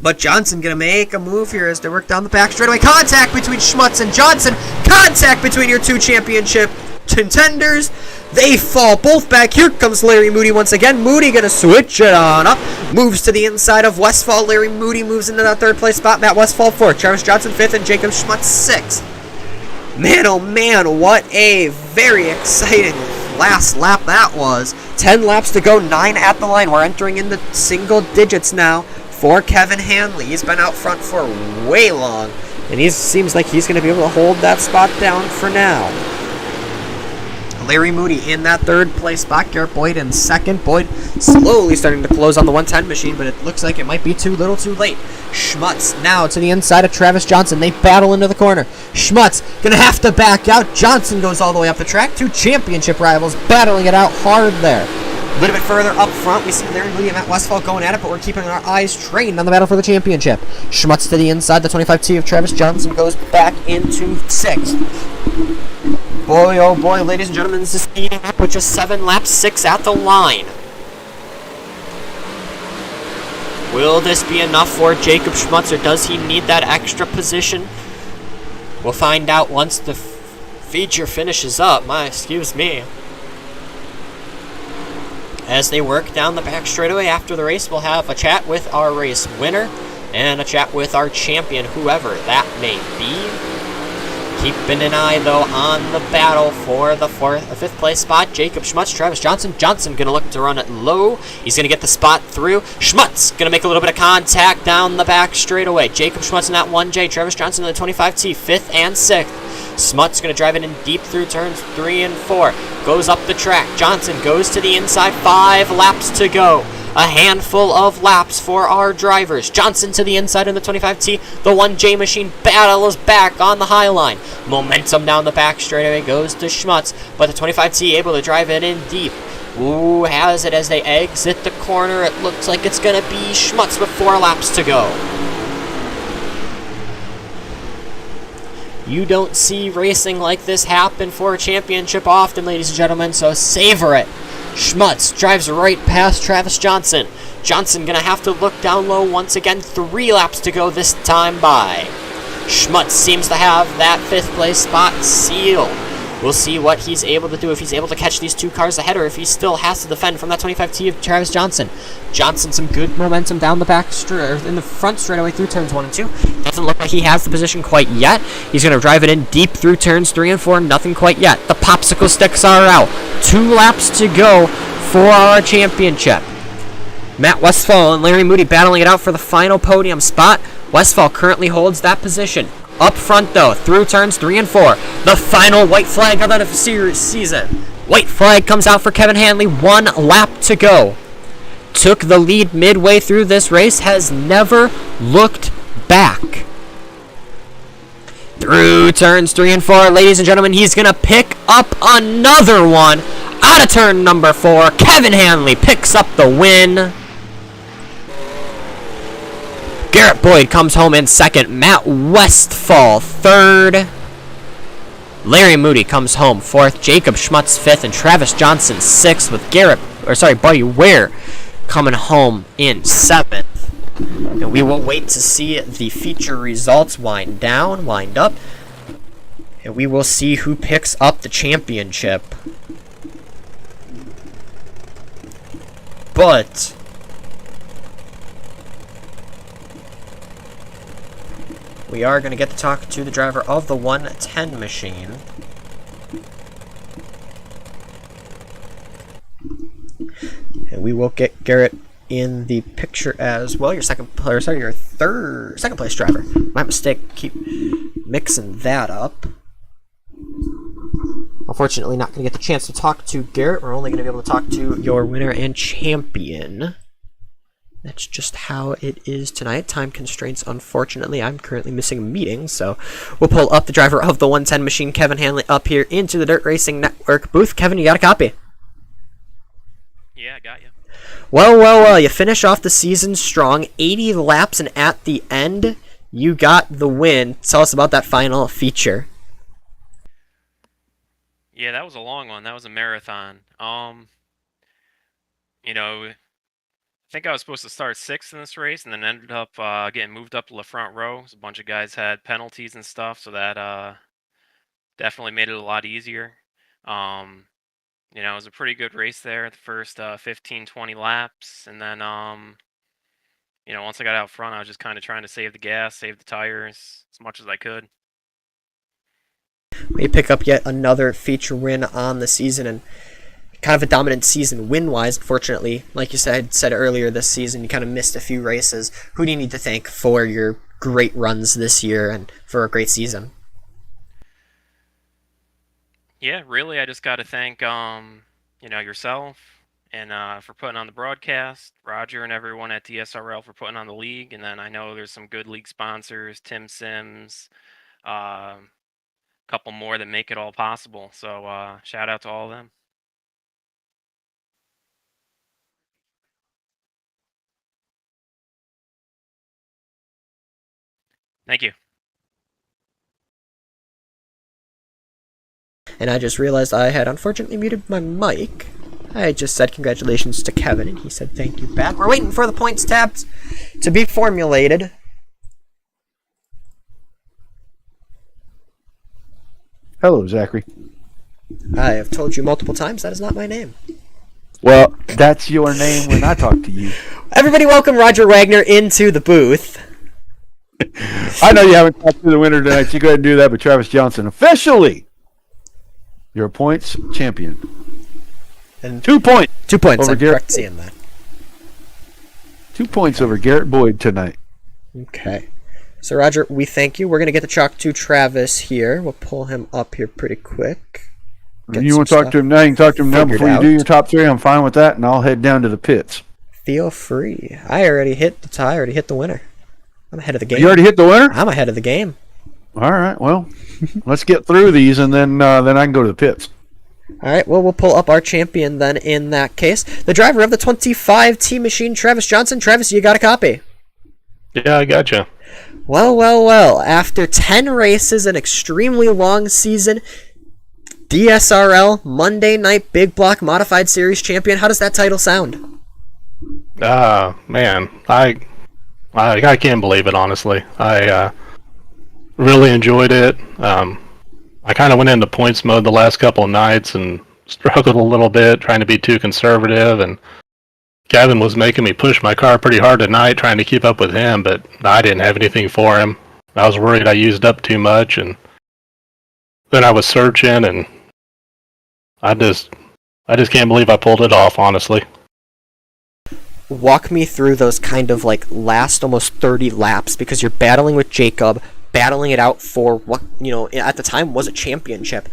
But Johnson going to make a move here as they work down the back straightaway. Contact between Schmutz and Johnson. Contact between your 2 championship contenders. They fall both back. Here comes Larry Moody once again. Moody going to switch it on up. Moves to the inside of Westfall. Larry Moody moves into that 3rd place spot. Matt Westfall 4th. Travis Johnson 5th and Jacob Schmutz 6th. Man, oh man, what a very exciting last lap that was. 10 laps to go, 9 at the line. We're entering into single digits now for Kevin Hanley. He's been out front for way long, and he seems like he's going to be able to hold that spot down for now. Larry Moody in that 3rd place spot. Garrett Boyd in 2nd. Boyd slowly starting to close on the 110 machine, but it looks like it might be too little too late. Schmutz now to the inside of Travis Johnson. They battle into the corner. Schmutz going to have to back out. Johnson goes all the way up the track. 2 championship rivals battling it out hard there. A little bit further up front, we see Larry Moody and Matt Westfall going at it, but we're keeping our eyes trained on the battle for the championship. Schmutz to the inside. The 25T of Travis Johnson goes back into 6th. Boy, oh boy, ladies and gentlemen, this is speeding up with just 7 laps, 6 at the line. Will this be enough for Jacob Schmutz, or does he need that extra position? We'll find out once the feature finishes up. Excuse me. As they work down the back straightaway after the race, we'll have a chat with our race winner and a chat with our champion, whoever that may be. Keeping an eye, though, on the battle for the fifth place spot. Jacob Schmutz, Travis Johnson. Johnson going to look to run it low. He's going to get the spot through. Schmutz going to make a little bit of contact down the back straightaway. Jacob Schmutz in that 1J. Travis Johnson in the 25T, 5th and 6th. Schmutz going to drive it in deep through turns 3 and 4. Goes up the track. Johnson goes to the inside. 5 laps to go. A handful of laps for our drivers. Johnson to the inside in the 25T. The 1J machine battles back on the high line. Momentum down the back straightaway goes to Schmutz, but the 25T able to drive it in deep. Ooh, has it as they exit the corner. It looks like it's going to be Schmutz with 4 laps to go. You don't see racing like this happen for a championship often, ladies and gentlemen, so savor it. Schmutz drives right past Travis Johnson. Johnson gonna have to look down low once again. 3 laps to go this time by. Schmutz seems to have that 5th place spot sealed. We'll see what he's able to do, if he's able to catch these 2 cars ahead or if he still has to defend from that 25T of Travis Johnson. Johnson, some good momentum down the back in the front straightaway through turns 1 and 2. Doesn't look like he has the position quite yet. He's going to drive it in deep through turns 3 and 4. Nothing quite yet. The popsicle sticks are out. 2 laps to go for our championship. Matt Westphal and Larry Moody battling it out for the final podium spot. Westphal currently holds that position. Up front, though, through turns 3 and 4. The final white flag of the season. White flag comes out for Kevin Hanley. 1 lap to go. Took the lead midway through this race. Has never looked back. Through turns 3 and 4, ladies and gentlemen, he's going to pick up another one. Out of turn number 4, Kevin Hanley picks up the win. Garrett Boyd comes home in 2nd. Matt Westphal 3rd. Larry Moody comes home 4th. Jacob Schmutz 5th. And Travis Johnson 6th with Buddy Ware coming home in 7th. And we will wait to see the feature results wind up. And we will see who picks up the championship. But we are going to get to talk to the driver of the 110 machine. And we will get Garrett in the picture as well. Your second place driver. My mistake. Keep mixing that up. Unfortunately, not going to get the chance to talk to Garrett. We're only going to be able to talk to your winner and champion. That's just how it is tonight. Time constraints, unfortunately. I'm currently missing a meeting, so we'll pull up the driver of the 110 machine, Kevin Hanley, up here into the Dirt Racing Network booth. Kevin, you got a copy? Yeah, I got you. Well, you finish off the season strong. 80 laps, and at the end, you got the win. Tell us about that final feature. Yeah, that was a long one. That was a marathon. I think I was supposed to start 6th in this race, and then ended up getting moved up to the front row. So a bunch of guys had penalties and stuff, so that definitely made it a lot easier. It was a pretty good race there, the first 15, 20 laps, and then once I got out front, I was just kind of trying to save the gas, save the tires as much as I could. We pick up yet another feature win on the season, and kind of a dominant season win-wise. Unfortunately, like you said earlier this season, you kind of missed a few races. Who do you need to thank for your great runs this year and for a great season? Yeah, really, I just got to thank yourself and for putting on the broadcast, Roger and everyone at DSRL for putting on the league, and then I know there's some good league sponsors, Tim Sims, couple more that make it all possible. So shout out to all of them. Thank you. And I just realized I had unfortunately muted my mic. I just said congratulations to Kevin, and he said thank you back. We're waiting for the points tabs to be formulated. Hello, Zachary. I have told you multiple times that is not my name. Well, that's your name when I talk to you. Everybody welcome Roger Wagner into the booth. I know you haven't talked to the winner tonight. You go ahead and do that, but Travis Johnson, officially your points champion. And 2 points. 2 points. Over I'm Garrett. correct seeing that. 2 points over Garrett Boyd tonight. Okay. So, Roger, we thank you. We're going to get the chalk to Travis here. We'll pull him up here pretty quick. You want to talk to him now? You can talk to him now before you do your top three. I'm fine with that, and I'll head down to the pits. Feel free. I already hit the tie. I already hit the winner. I'm ahead of the game. You already hit the winner? I'm ahead of the game. All right. Well, let's get through these, and then I can go to the pits. All right. Well, we'll pull up our champion then in that case. The driver of the 25 T Machine, Travis Johnson. Travis, you got a copy? Yeah, I gotcha. Well. After 10 races, an extremely long season, DSRL Monday Night Big Block Modified Series Champion. How does that title sound? Man, I can't believe it, honestly. I really enjoyed it. I kind of went into points mode the last couple of nights and struggled a little bit trying to be too conservative, and Kevin was making me push my car pretty hard tonight trying to keep up with him, but I didn't have anything for him. I was worried I used up too much, and then I was searching, and I just can't believe I pulled it off, honestly. Walk me through those kind of like last almost 30 laps, because you're battling with Jacob, battling it out for what, at the time was a championship.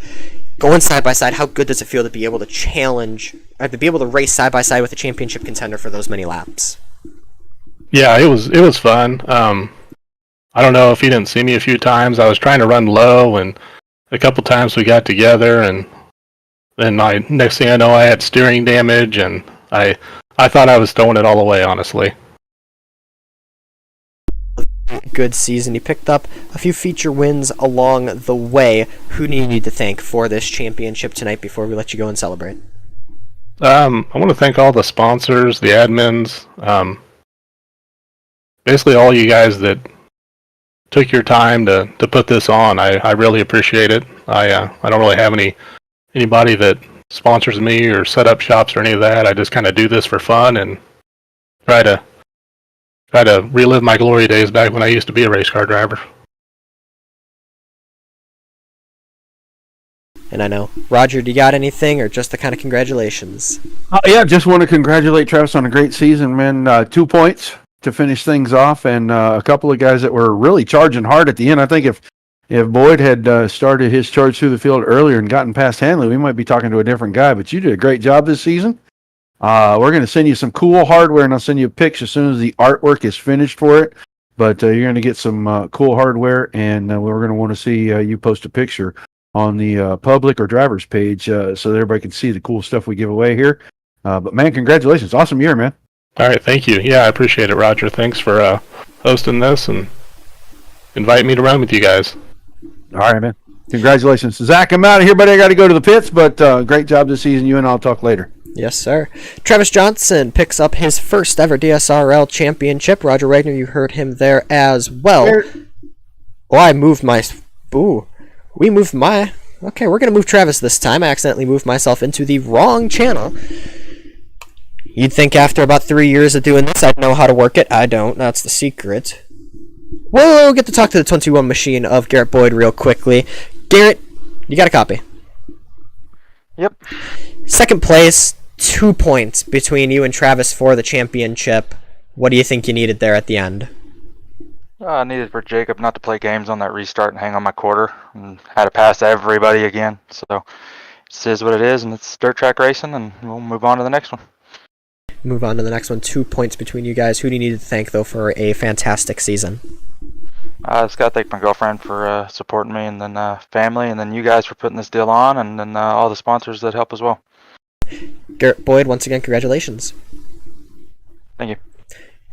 Going side by side, how good does it feel to be able to challenge, or to be able to race side by side with a championship contender for those many laps? Yeah, it was fun. I don't know if you didn't see me a few times. I was trying to run low, and a couple times we got together, and then next thing I know, I had steering damage, and I thought I was throwing it all away, honestly. Good season. He picked up a few feature wins along the way. Who do you need to thank for this championship tonight before we let you go and celebrate? I want to thank all the sponsors, the admins, basically all you guys that took your time to put this on. I really appreciate it. I don't really have anybody that sponsors me or set up shops or any of that. I just kind of do this for fun and try to relive my glory days back when I used to be a race car driver. And I know, Roger, do you got anything, or just the kind of congratulations? Yeah, just want to congratulate Travis on a great season, man. 2 points to finish things off, and a couple of guys that were really charging hard at the end. I think if Boyd had started his charge through the field earlier and gotten past Hanley, we might be talking to a different guy. But you did a great job this season. We're going to send you some cool hardware, and I'll send you a picture as soon as the artwork is finished for it. But you're going to get some cool hardware, and we're going to want to see you post a picture on the public or driver's page so that everybody can see the cool stuff we give away here. But, man, congratulations. Awesome year, man. All right, thank you. Yeah, I appreciate it, Roger. Thanks for hosting this and inviting me to run with you guys. All right, man. Congratulations. Zach, I'm out of here, buddy. I got to go to the pits, but great job this season. You and I'll talk later. Yes, sir. Travis Johnson picks up his first ever DSRL championship. Roger Wagner, you heard him there as well. Oh, I moved my... Ooh. We moved my... Okay, we're going to move Travis this time. I accidentally moved myself into the wrong channel. You'd think after about 3 years of doing this, I'd know how to work it. I don't. That's the secret. We'll get to talk to the 21 machine of Garrett Boyd real quickly. Garrett, you got a copy? Yep. Second place, 2 points between you and Travis for the championship. What do you think you needed there at the end? I needed for Jacob not to play games on that restart and hang on my quarter, and had to pass everybody again. So this is what it is, and it's dirt track racing, and we'll move on to the next one. Move on to the next one. 2 points between you guys. Who do you need to thank, though, for a fantastic season? I just got to thank my girlfriend for supporting me, and then family, and then you guys for putting this deal on, and then all the sponsors that help as well. Garrett Boyd, once again, congratulations. Thank you.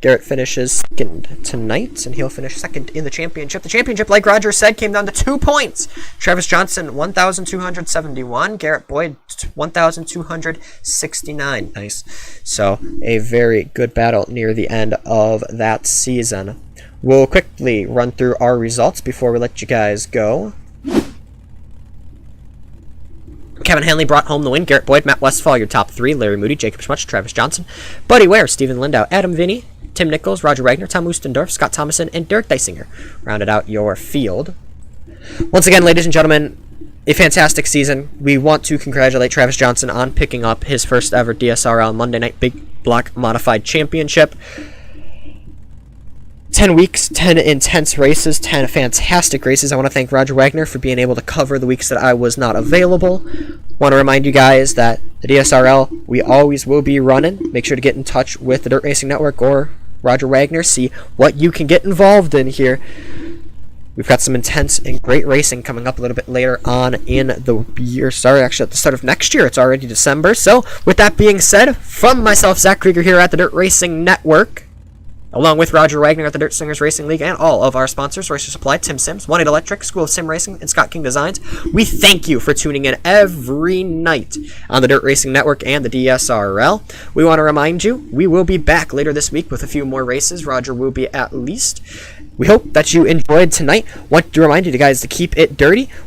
Garrett finishes second tonight, and he'll finish second in the championship. The championship, like Roger said, came down to 2 points. Travis Johnson, 1,271. Garrett Boyd, 1,269. Nice. So, a very good battle near the end of that season. We'll quickly run through our results before we let you guys go. Kevin Hanley brought home the win. Garrett Boyd, Matt Westfall, your top three. Larry Moody, Jacob Schmutz, Travis Johnson, Buddy Ware, Stephen Lindau, Adam Vinny, Tim Nichols, Roger Wagner, Tom Oostendorf, Scott Thomason, and Derek Deisinger rounded out your field. Once again, ladies and gentlemen, a fantastic season. We want to congratulate Travis Johnson on picking up his first ever DSRL Monday Night Big Block Modified Championship. 10 weeks, 10 intense races, 10 fantastic races. I want to thank Roger Wagner for being able to cover the weeks that I was not available. Want to remind you guys that the DSRL, we always will be running. Make sure to get in touch with the Dirt Racing Network or Roger Wagner. See what you can get involved in here. We've got some intense and great racing coming up a little bit later on in the year. Sorry, actually at the start of next year. It's already December. So, with that being said, from myself, Zach Krieger here at the Dirt Racing Network, along with Roger Wagner at the Dirt Singers Racing League and all of our sponsors, Racer Supply, Tim Sims, 1-8 Electric, School of Sim Racing, and Scott King Designs, we thank you for tuning in every night on the Dirt Racing Network and the DSRL. We want to remind you, we will be back later this week with a few more races. Roger will be at least. We hope that you enjoyed tonight. Want to remind you guys to keep it dirty.